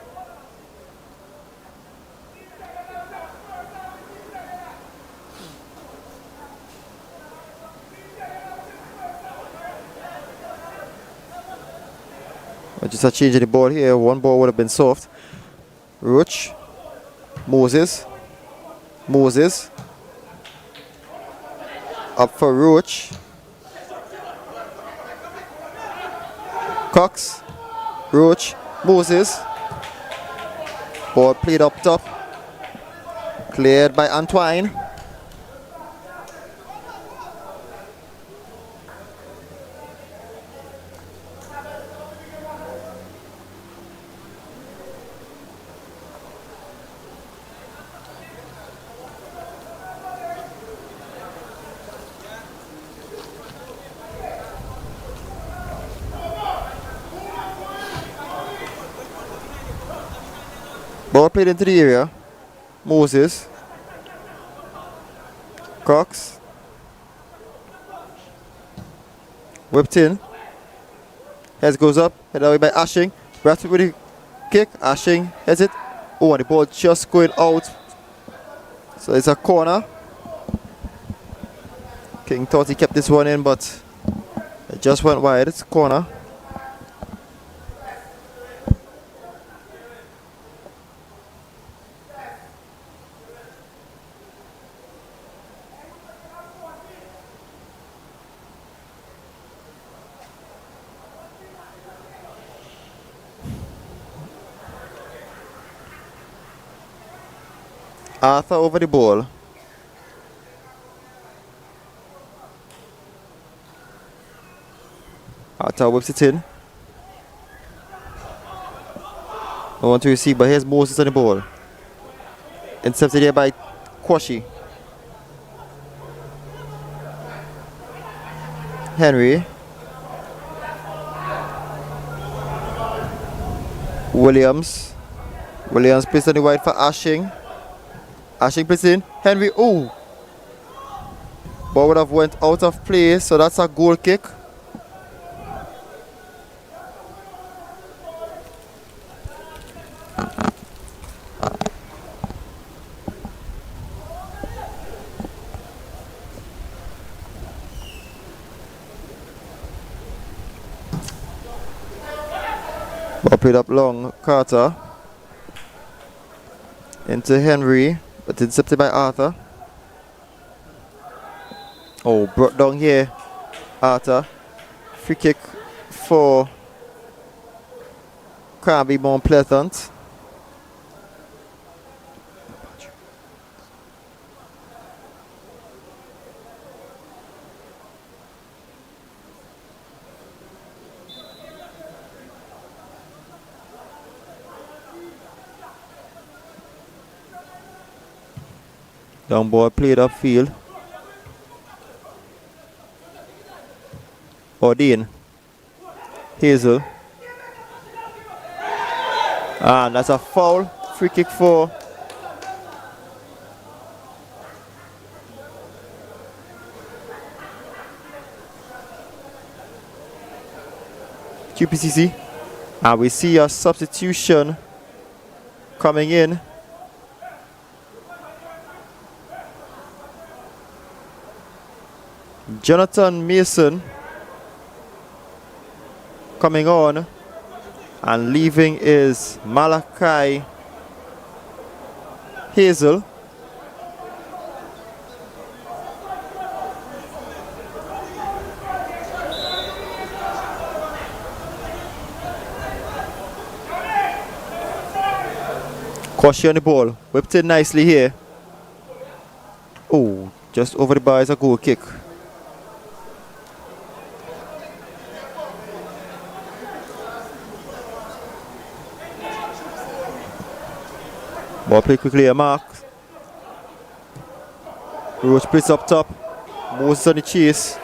Just a change in the ball here. One ball would have been soft. Roach. Moses. Moses. Up for Roach. Cox. Roach. Moses. Ball played up top. Cleared by Antoine. Ball played into the area. Moses. Cox. Whipped in. Heads goes up. Head away by Ashing. Bradford with the kick. Ashing heads it. Oh, and the ball just going out. So it's a corner. King thought he kept this one in, but it just went wide. It's a corner. Arthur over the ball. Arthur whips it in. No one to receive, but here's Moses on the ball. Intercepted here by Kwashi. Henry. Williams. Williams placed on the wide for Ashing. Ashing plays in. Henry, oh! Ball would have went out of play, so that's a goal kick. Ball played up long, Carter. Into Henry. But intercepted by Arthur. Oh, brought down here. Arthur. Free kick for Carnbee Mount Pleasant. Down ball played upfield. Odin. Hazel. And that's a foul. Free kick for QPCC. And we see a substitution coming in. Jonathan Mason coming on, and leaving is Malachi Hazel. Koshi on the ball, whipped in nicely here. Oh, just over the bar is a goal kick. Ball play quickly, a mark. Roach plays up top. Moses on the chase.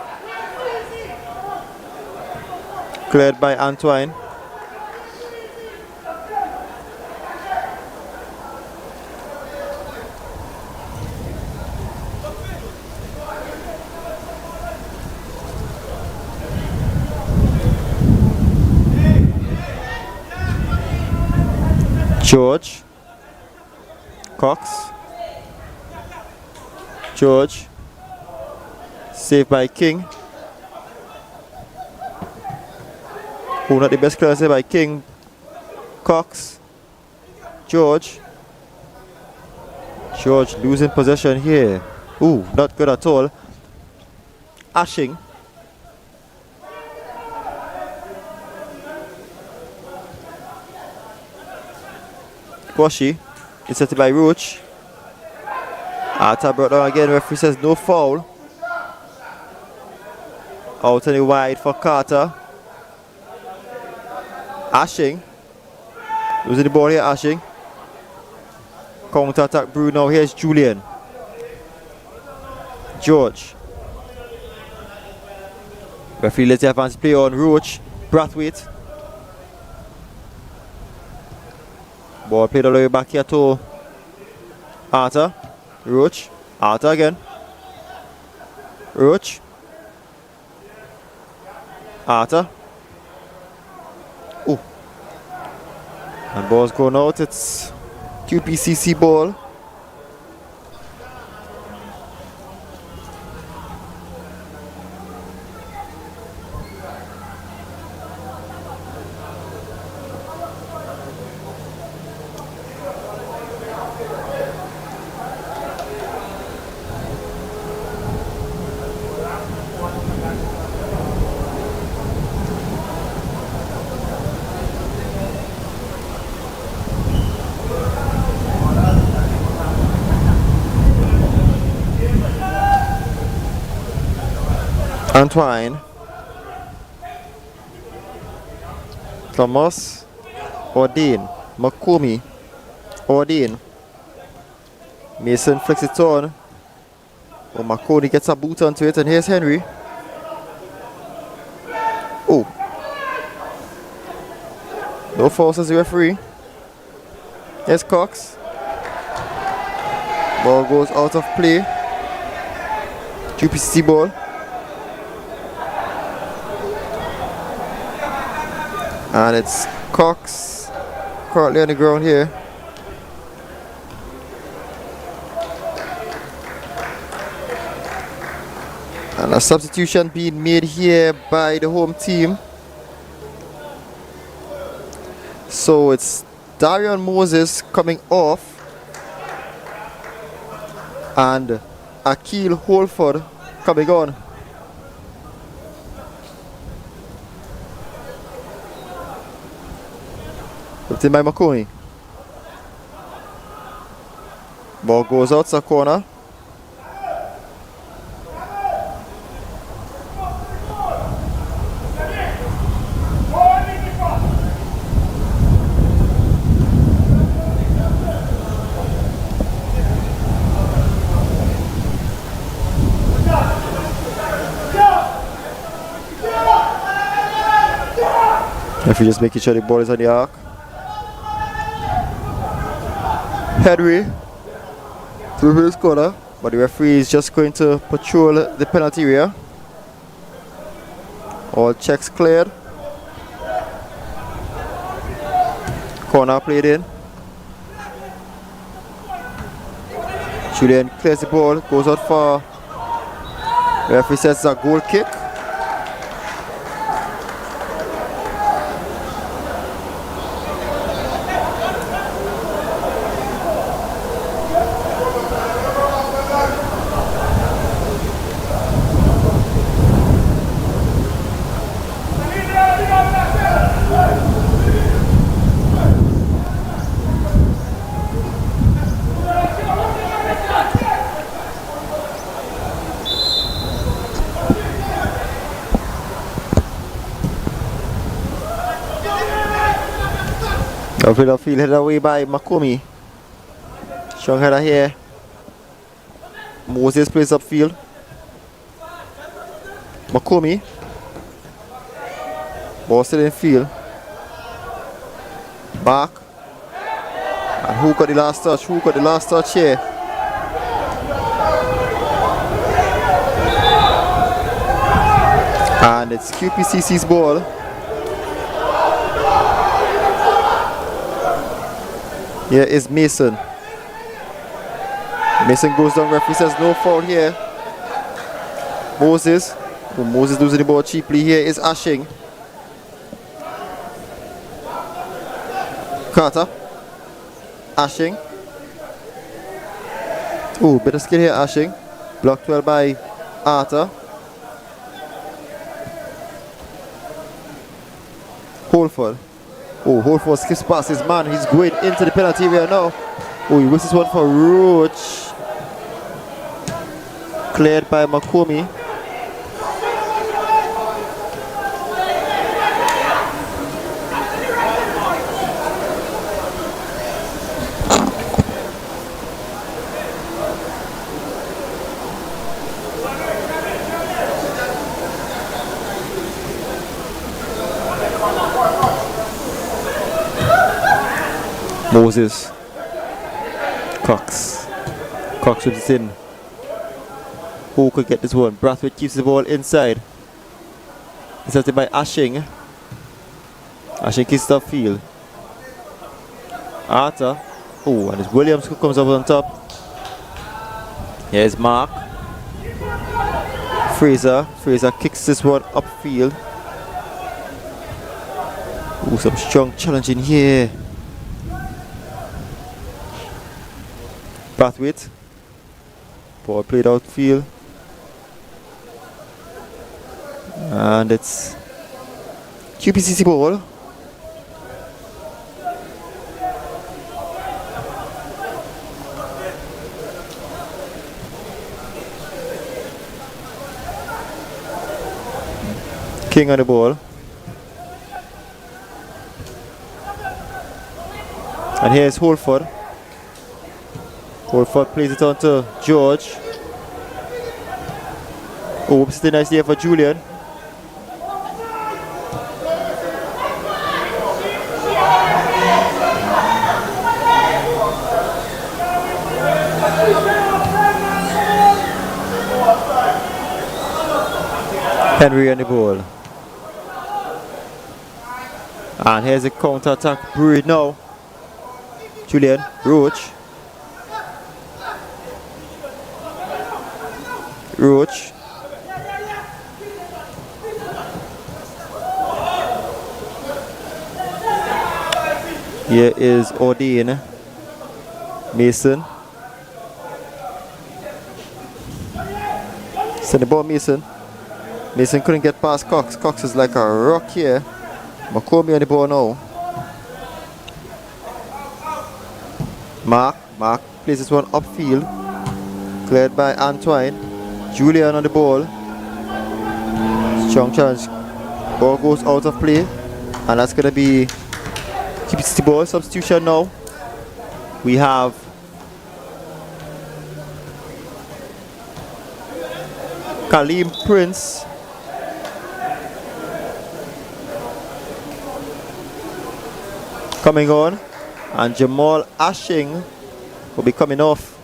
Cleared by Antoine. George. Cox. George. Saved by King. Who not the best clearance by King, Cox, George. George losing possession here. Ooh, not good at all. Ashing. Boshi. Intercepted by Roach. Arta brought down again. Referee says no foul. Out on the wide for Carter. Ashing. Losing the ball here, Ashing. Counter attack Bruno. Here's Julian. George. Referee lets the advance play on Roach. Brathwaite. Ball played all the way back here to Arta. Roach. Arta again. Roach. Arta. Oh. And ball's going out. It's QPCC ball. Antoine, Thomas, Ordine, Makumi, Ordine, Mason flicks it on. Oh, Makoni gets a boot onto it, and here's Henry. Oh, no foul says the referee. Here's Cox. Ball goes out of play. QPCC ball. And it's Cox currently on the ground here. And a substitution being made here by the home team. So it's Darian Moses coming off and Akil Holford coming on. In by Makoni. Ball goes out to corner. If you just making sure the ball is on the arc. Henry through his corner, but the referee is just going to patrol the penalty area. All checks cleared. Corner played in. Julian clears the ball, goes out for. The referee says it's a goal kick. Field headed away by Makumi. Strong header here. Moses plays upfield. Makumi. Ball still in field. Back. And who got the last touch? Who got the last touch here? And it's QPCC's ball. Here is Mason. Mason goes down, referee says no foul here. Moses. Moses losing the ball cheaply. Here is Ashing. Carter. Ashing. Ooh, bit of skill here, Ashing. Blocked well by Arthur. Holford. Oh, Holford skips past his man. He's going into the penalty area now. Oh, he whistles one for Roach. Cleared by Makomi. Moses. Cox. Cox with it in. Who could get this one? Brathwaite keeps the ball inside. Intercepted by Ashing. Ashing kicks it upfield. Arthur. Oh, and it's Williams who comes up on top. Here's Mark. Fraser. Fraser kicks this one upfield. Oh, some strong challenge in here. Brathwaite. Ball played outfield. And it's QPCC ball. King on the ball. And here's Holford. Holford plays it on to George. Oh, it's a nice there for Julian. Henry on the ball. And here's a counter attack breed now. Julian, Roach. Roach. Here is Odin. Mason. Send the ball, Mason. Mason couldn't get past Cox. Cox is like a rock here. Makomi on the ball now. Mark plays this one upfield. Cleared by Antoine. Julian on the ball. Strong challenge. Ball goes out of play. And that's going to be QPCC ball. Substitution now. We have Kaleem Prince. Coming on. And Jamal Ashing will be coming off.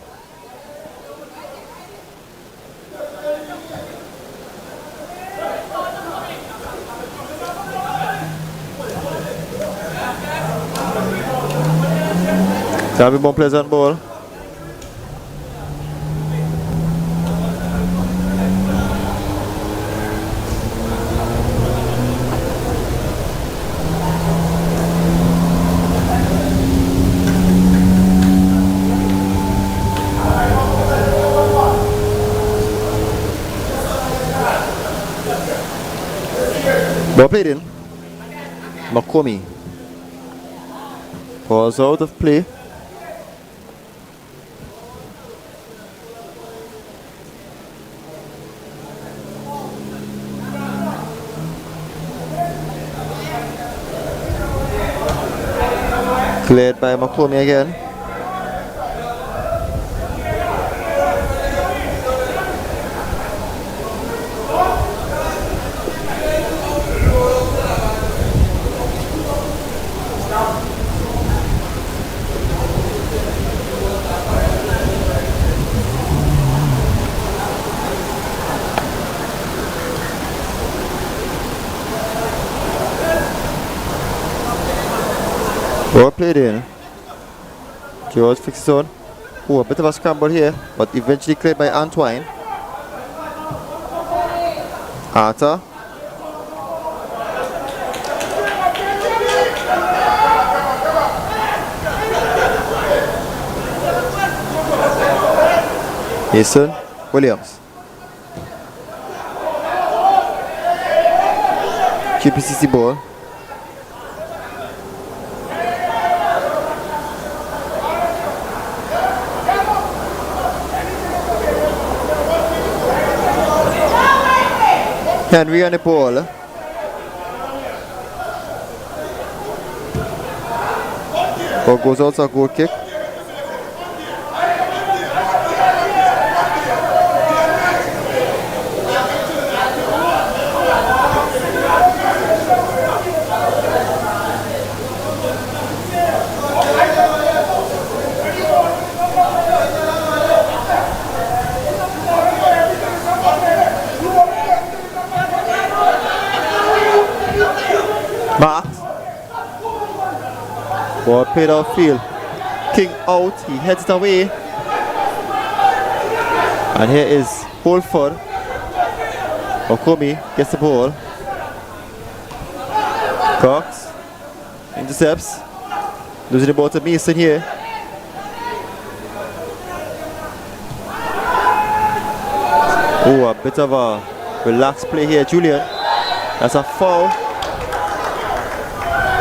That'll be more pleasant ball. Ball played in. Makomi. Ball's out of play. Cleared by Makomi again. Ball played in. George fixes on. Oh, a bit of a scramble here, but eventually cleared by Antoine. Arthur. Jason Williams. QPCC ball. Henry on the ball. Ball goes out, a goal kick. Max. Ball played outfield. King out. He heads it away. And here is Holford. Okomi gets the ball. Cox intercepts. Losing the ball to Mason here. Oh, a bit of a relaxed play here, Julian. That's a foul.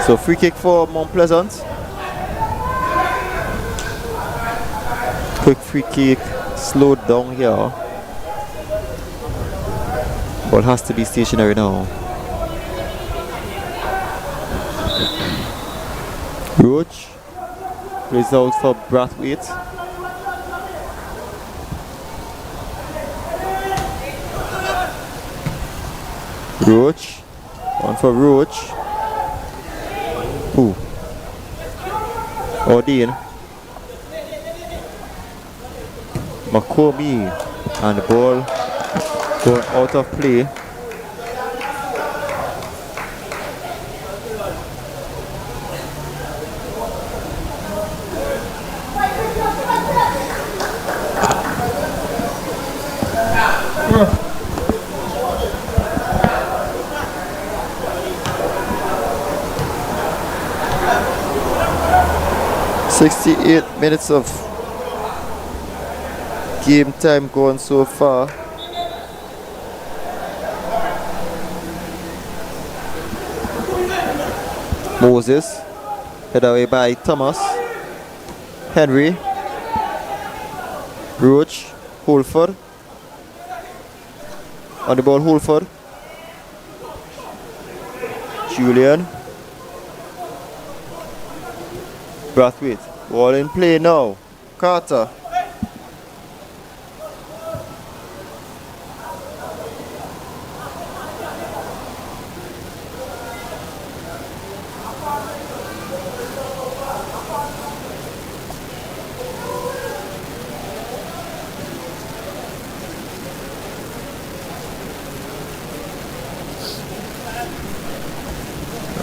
So free kick for Mount Pleasant. Quick free kick, slowed down here. Ball has to be stationary now. Roach plays out for Brathwaite. Roach, one for Roach. Ooh. Odin. Makomi. And the ball going out of play. Yeah. 68 minutes of game time going so far. Moses, head away by Thomas. Henry. Roach. Holford. On the ball, Holford. Julian. Brathwaite. Ball in play now. Carter.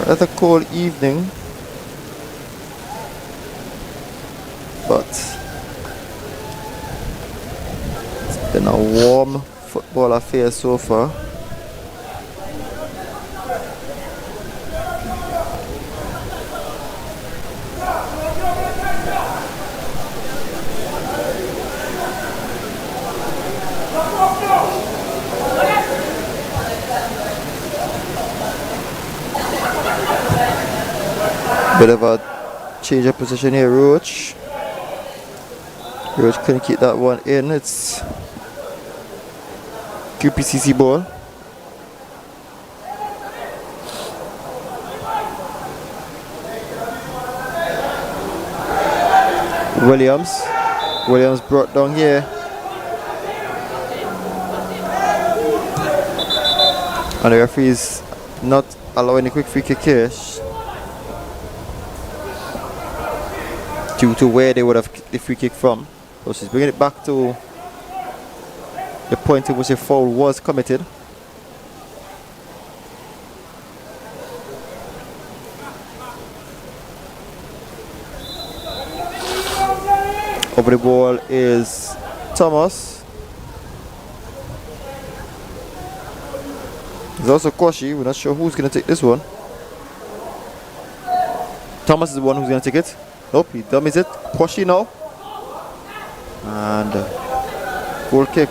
It's a cold evening, but it's been a warm football affair so far. Bit of a change of position here, Roach. Roach couldn't keep that one in. It's QPCC ball. Williams brought down here. And the referee is not allowing a quick free kick here, due to where they would have kicked the free kick from. So she's bringing it back to the point in which a foul was committed. Over the ball is Thomas. There's also Koshi. We're not sure who's going to take this one. Thomas is the one who's going to take it. Nope, he dummies it. Koshi now. And Goal kick.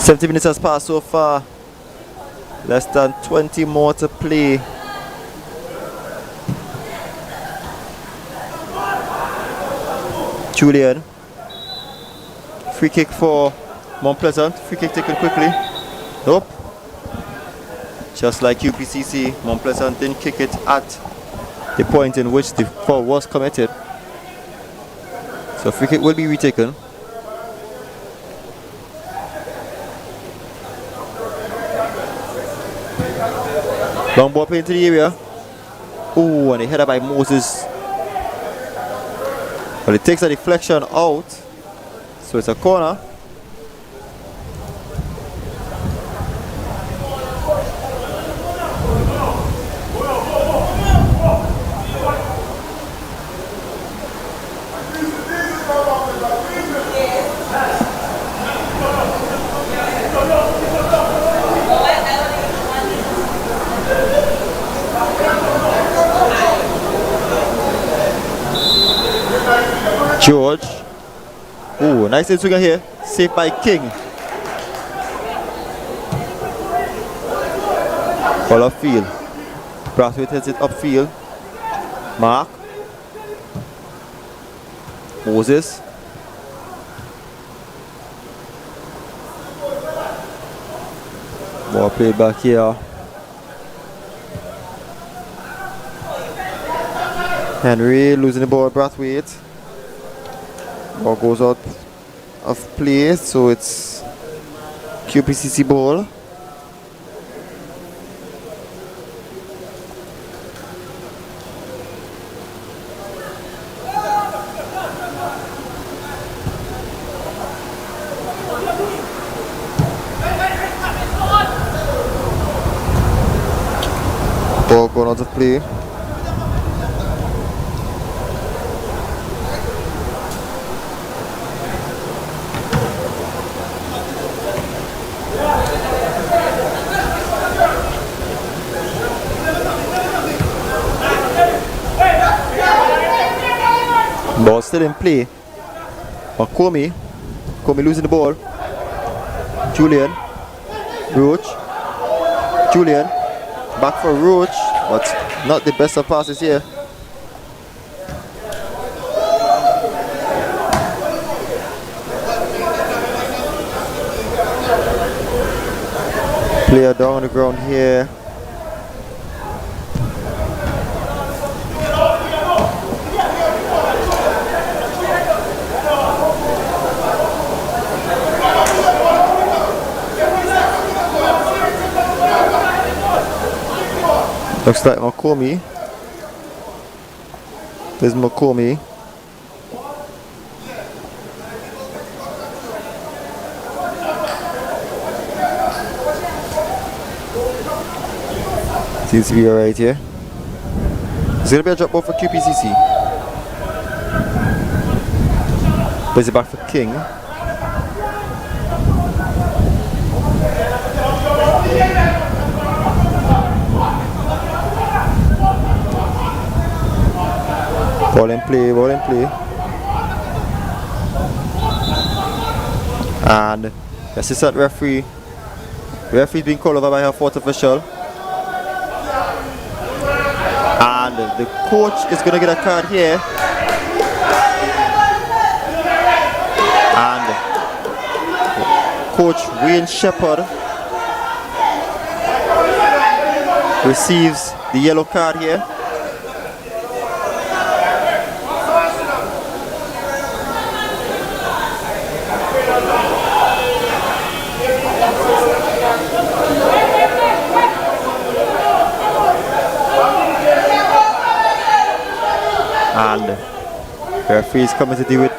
$70 minutes has passed so far. Less than 20 more to play. Julian. Free kick for Mount Pleasant. Free kick taken quickly. Nope. Just like QPCC, Mount Pleasant didn't kick it at the point in which the foul was committed. So free kick will be retaken. Long ball play into the area. Ooh, and a header by Moses. But it takes a deflection out. So it's a corner. George. Ooh, nice swinger here. Saved by King. Ball upfield. Brathwaite hits it upfield. Mark. Moses. Ball played back here. Henry losing the ball, Brathwaite. Ball goes out of play, so it's QPCC ball. Ball going out of play. Ball still in play. Comey losing the ball. Julian. Roach. Julian. Back for Roach, but not the best of passes here. Player down on the ground here. Looks like McCormy. There's McCormy. Seems to be alright here. It's going to be a drop ball for QPCC. Plays it back for King. Ball in play. And the assistant referee's being called over by her fourth official. And the coach is going to get a card here. And Coach Wayne Shepherd receives the yellow card here. Referee is coming to deal with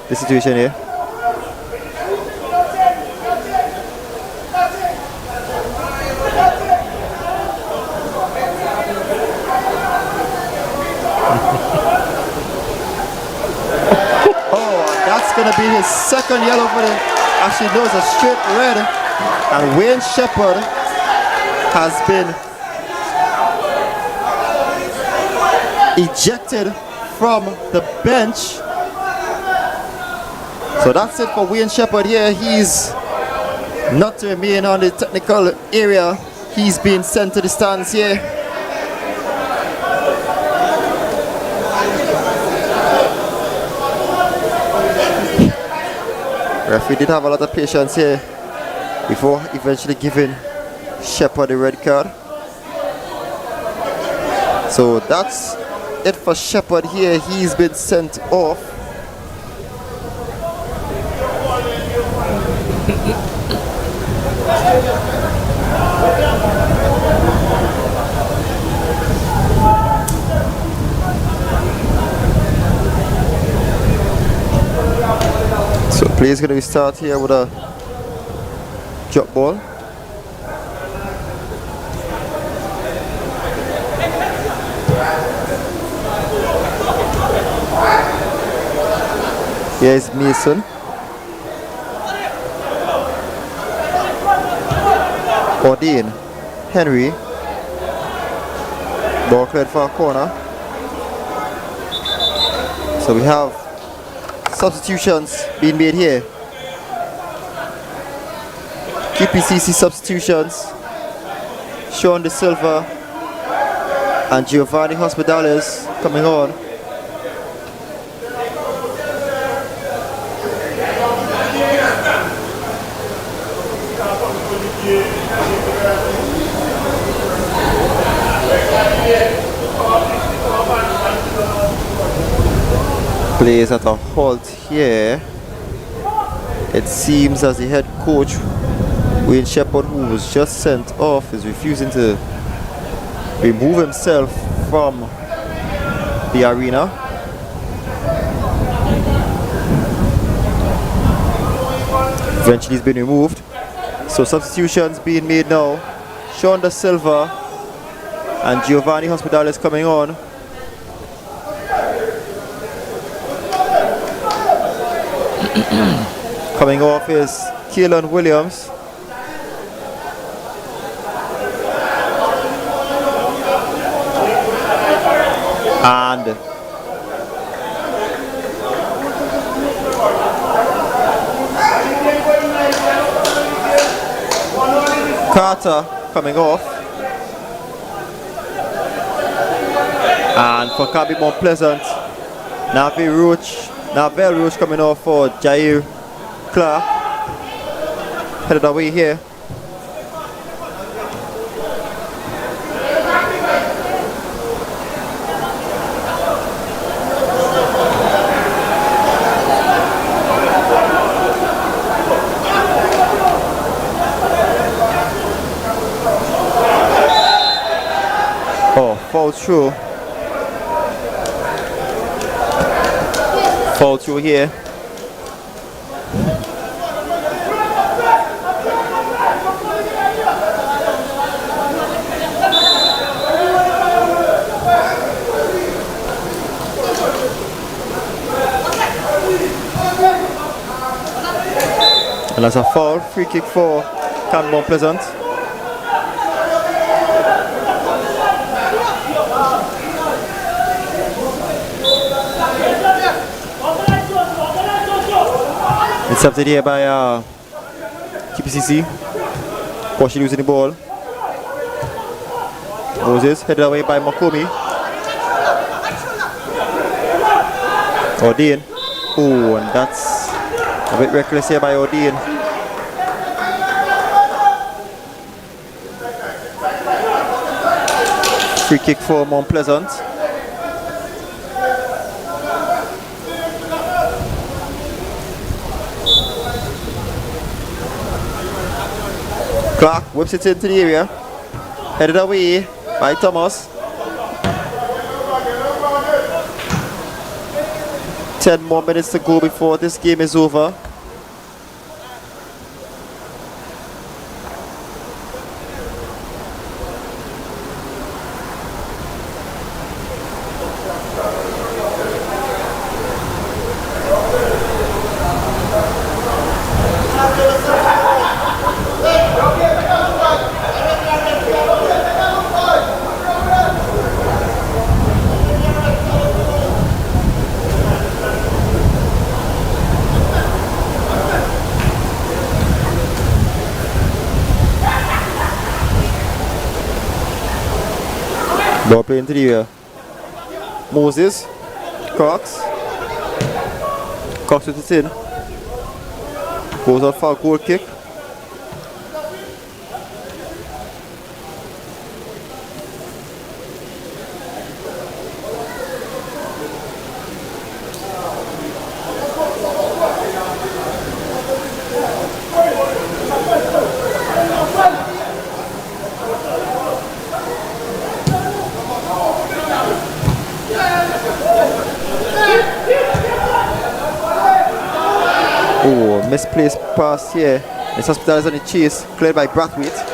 the situation here. That's going to be his second yellow for him. Actually, no, it's a straight red. And Wayne Shepherd has been ejected from the bench. So that's it for Wayne Shepherd here. He's not to remain on the technical area. He's been sent to the stands here. Referee did have a lot of patience here before eventually giving Shepherd the red card. So that's it for Shepherd here. He's been sent off. So play is going to be start here with a drop ball. Here is Mason. Ordine. Henry. Ball cleared for a corner. So we have substitutions being made here. QPCC substitutions. Sean De Silva and Giovanni Hospitales coming on. Plays at a halt here. It seems as the head coach Wayne Shepherd, who was just sent off, is refusing to remove himself from the arena. Eventually he's been removed. So substitutions being made now. Sean Da Silva and Giovanni Hospitales coming on. Coming off is Keelan Williams. And Carter coming off. And for Carnbee Mount Pleasant, Navel Roach coming off for Jair Clark. Headed away here. Fall through here. And that's a foul, free kick for Carnbee Mount Pleasant. Intercepted here by QPCC. Koshi losing the ball. Moses headed away by Makomi. Ordine. Oh, and that's a bit reckless here by Ordine. Free kick for Mount Pleasant. Clark whips it into the area. Headed away by Thomas. 10 more minutes to go before this game is over. Ball play into the air. Moses. Cox. Cox with it in. Goes out for a goal kick. Oh, misplaced pass here. It's hospitalized on the chase, cleared by Brathwaite.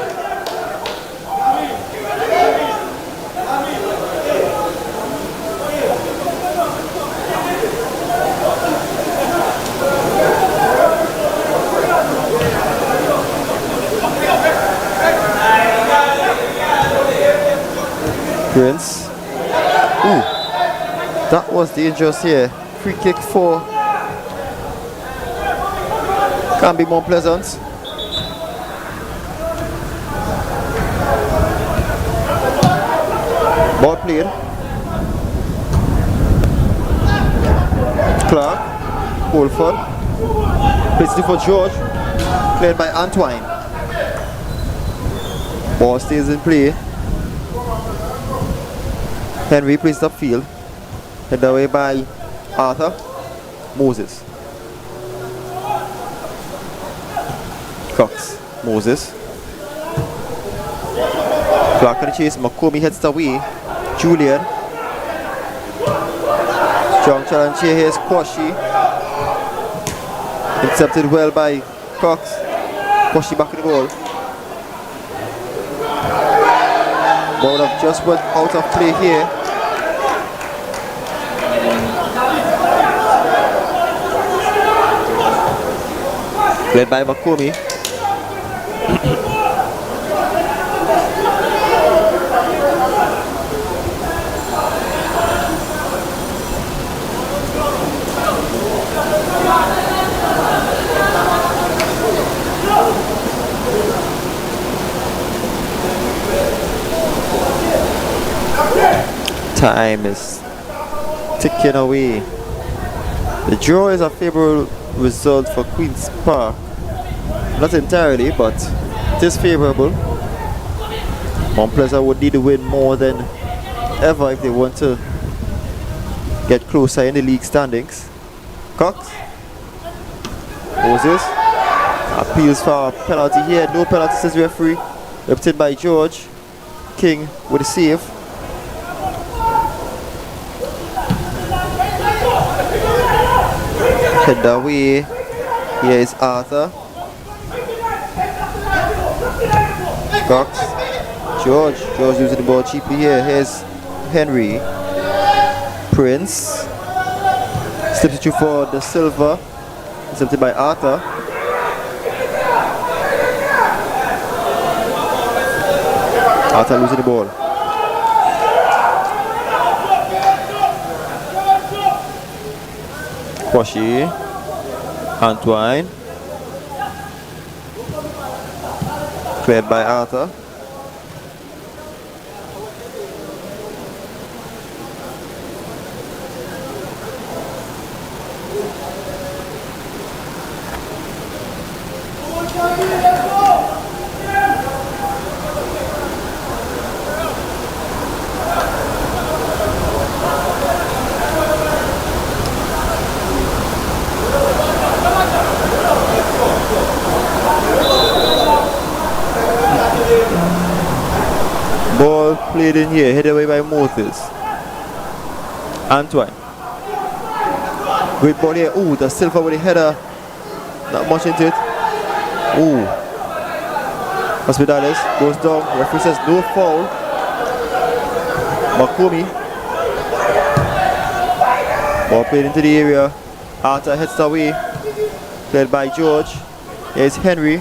Prince. Ooh, that was dangerous here. Free kick for Carnbee Mount Pleasant. Ball played. Clark. Holford. Plays it for George. Played by Antoine. Ball stays in play. Henry plays it upfield. Headed away by Arthur. Moses. Cox. Moses. Clark on the chase. McCormick heads away. Julian. Strong challenge here. Here's Quashi. Intercepted well by Cox. Quashi back in the ball. Ball have just went out of play here. Played by McCormick. Time is ticking away. The draw is a favorable result for Queen's Park. Not entirely, but it is favorable. Mount Pleasant would need to win more than ever if they want to get closer in the league standings. Cox. Moses. Appeals for a penalty here. No penalty, says referee. Represented by George. King with a save. Head away. Here is Arthur. Cox. George using the ball cheaply here. Here's Henry. Prince. Substitute for the Silver. Intercepted by Arthur. Arthur losing the ball. Quashi. Antoine. Cleared by Arthur. Ball played in here, headed away by Moses. Antoine. Great ball here. Ooh, the Silva with the header. Not much into it. Ooh. Hospitales goes down. Referee says no foul. Makomi. Ball played into the area. Arthur heads away. Played by George. Here's Henry.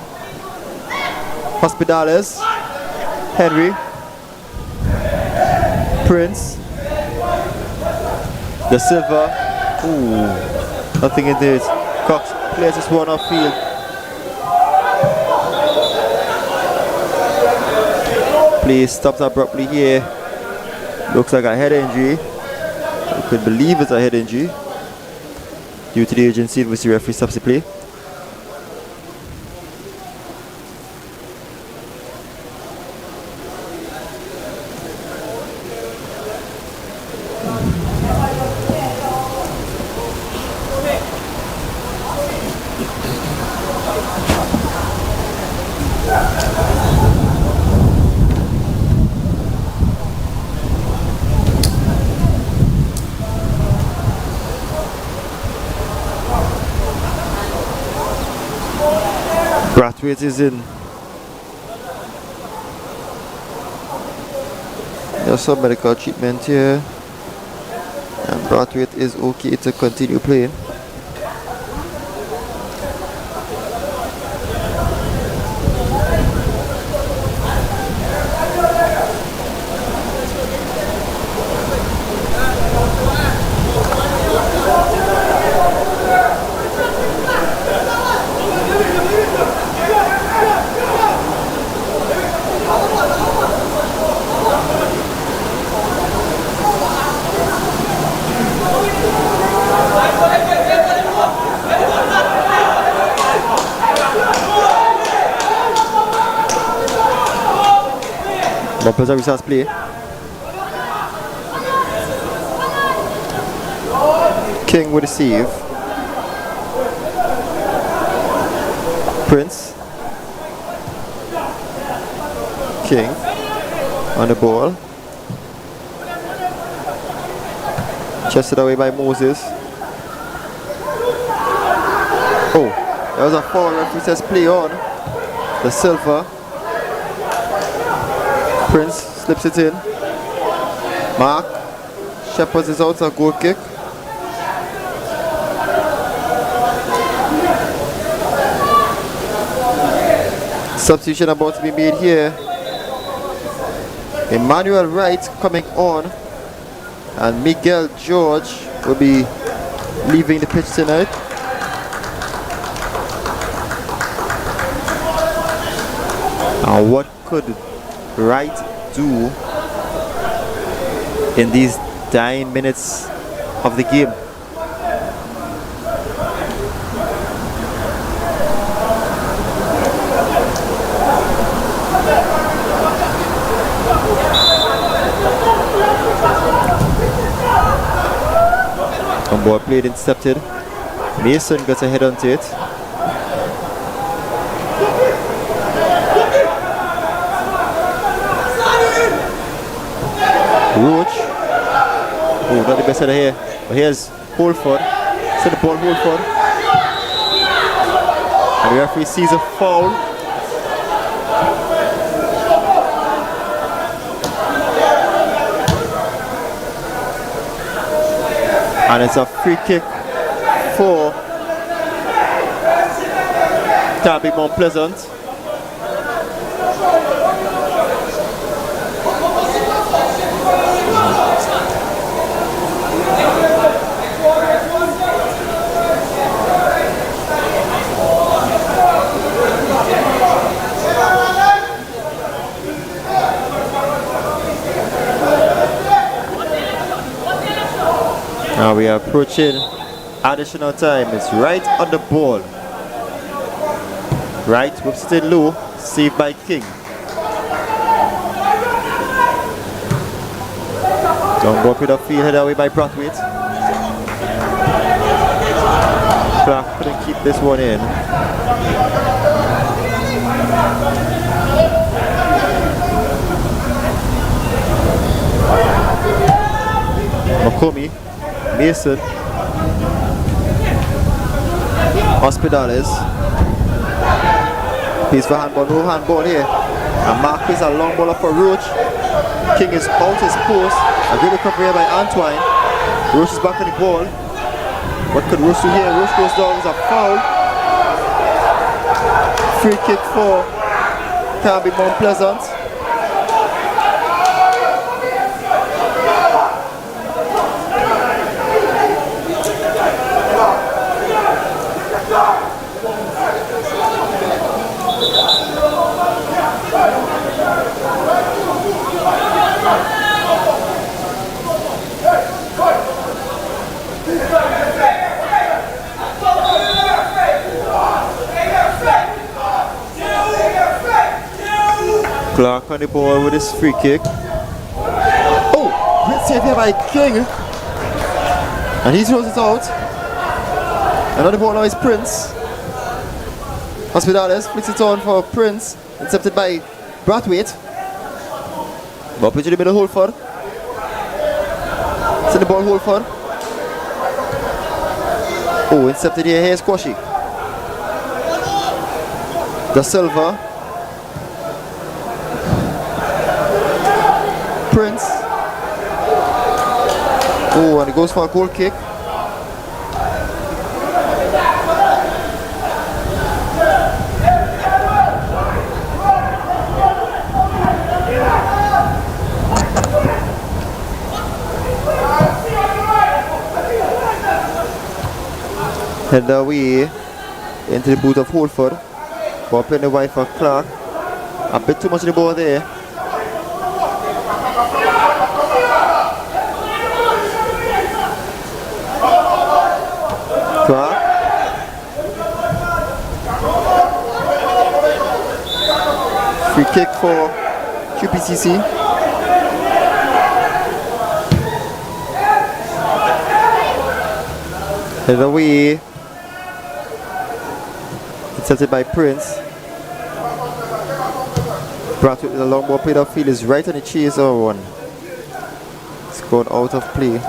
Hospitales. Henry. Prince. De Silva. Ooh. Nothing into it. Cox plays this one off field. Play stops abruptly here. Looks like a head injury. I could believe it's a head injury. Due to the urgency in which the referee stops the play. Brathwaite is in. There's some medical treatment here. And Brathwaite is okay to continue playing. Bumpers are Wissa's play. King with a save. Prince. King on the ball. Chested away by Moses. Oh, there was a foul. Referee says play on. The Silva. Prince slips it in. Mark. Shepard is out, a goal kick. Substitution about to be made here. Emmanuel Wright coming on. And Miguel George will be leaving the pitch tonight. And what could Wright do in these dying minutes of the game? On ball played, intercepted. Mason got a head onto it. Roach. Oh, not the best header here. But here's Holford. Set the ball, Holford. And the referee sees a foul. And it's a free kick for Carnbee Mount Pleasant. Now we are approaching additional time. It's right on the ball. Right, whips it in low, saved by King. Don't go up with a field head away by Brathwaite. Black couldn't keep this one in. McComey. Mason. Hospitales. Piece for handball, no handball here. And Marquis a long ball up for Roach. King is out his post. A good recovery here by Antoine. Roach is back on the ball. What could Roach do here? Roach goes down, it's a foul. Free kick for Carnbee Mount Pleasant. Clark on the ball with his free kick. Oh, great save here by King. And he throws it out. Another ball now is Prince. Hospitales flicks it on for Prince. Intercepted by Brathwaite. Ball pitch in the middle, Holford. Send the ball, Holford. Oh, intercepted here. Here's Quashy. Da Silva. Prince. Oh, and it goes for a goal kick. Head away into the boot of Holford. Ball playing the wide for Clark. A bit too much of the ball there. Clark. Free kick for QPCC. Head away. Intercepted by Prince. Brathwaite with a long ball played upfield is right on the chase or one. It's gone out of play.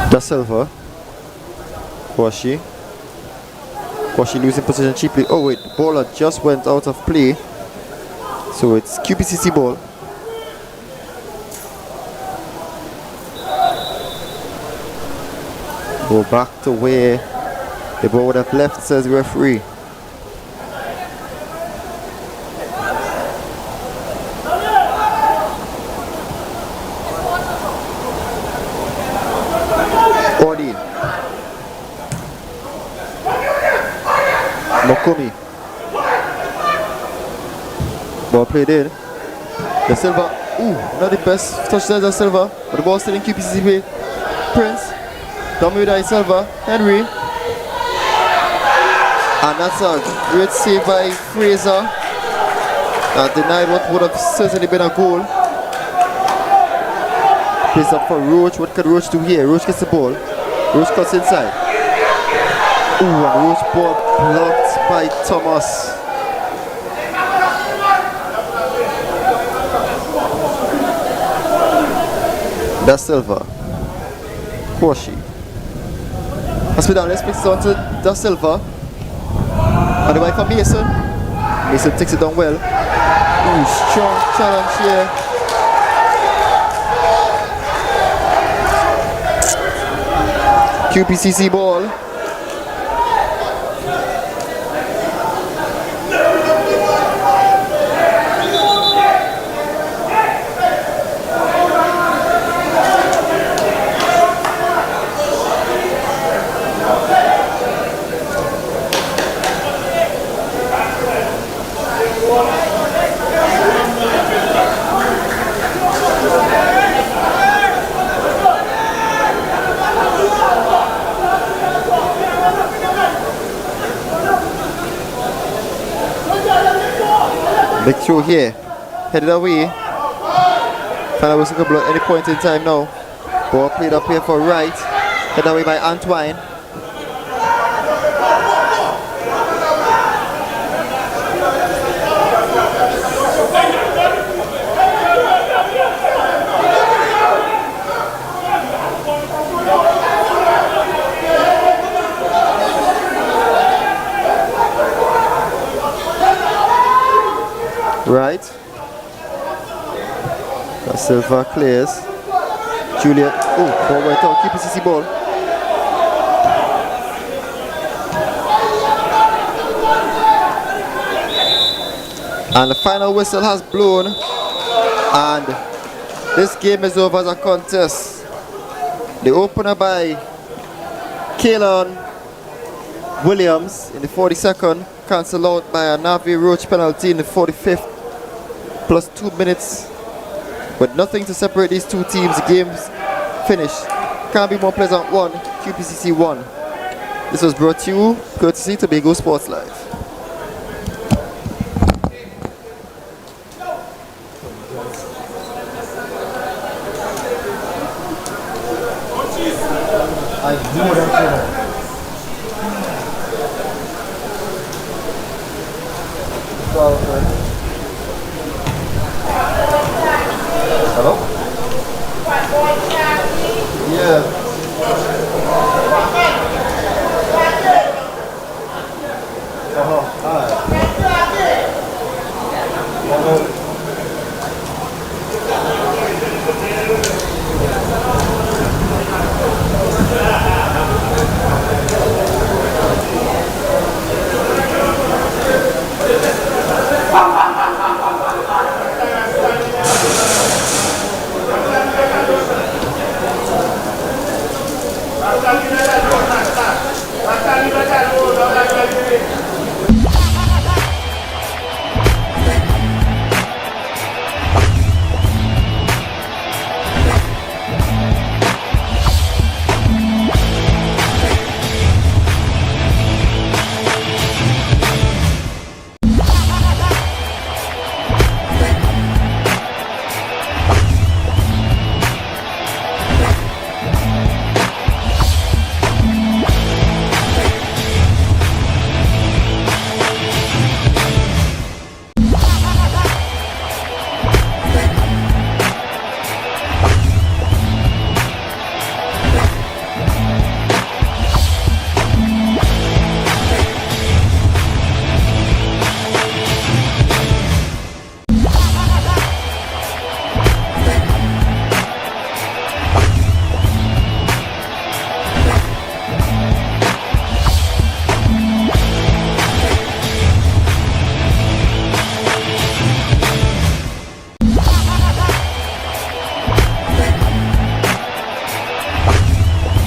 Da Silva. Quashy losing position cheaply. Oh wait, the ball just went out of play. So it's QPCC ball. Go back to where the ball would have left, says the referee. Mokomi. Ball played in. Da Silva. Ooh, not the best touchdown Da Silva. But the ball still in QPCC play. Prince. Dummy with Da Silva. Henry. And that's a great save by Fraser. That denied what would have certainly been a goal. Plays up for Roach. What can Roach do here? Roach gets the ball. Roach cuts inside. Ooh, and Roach ball blocked by Thomas. Da Silva. Quashy. Hospitales picks it on to Da Silva. On the way for Mason. Mason takes it down well. Ooh, strong challenge here. QPCC ball. Big throw here, headed away. Final whistle could blow at any point in time now. Ball played up here for right. Headed away by Antoine. Right. Silva clears. Juliet. Oh, ball right out. QPCC ball. And the final whistle has blown. And this game is over as a contest. The opener by Kaylon Williams in the 42nd. Cancelled out by a Navi Roach penalty in the 45th. Plus 2 minutes. With nothing to separate these two teams, the game's finished. Carnbee More Pleasant 1, QPCC 1. This was brought to you courtesy Tobago Sports Live. Hello? Yeah. Hi.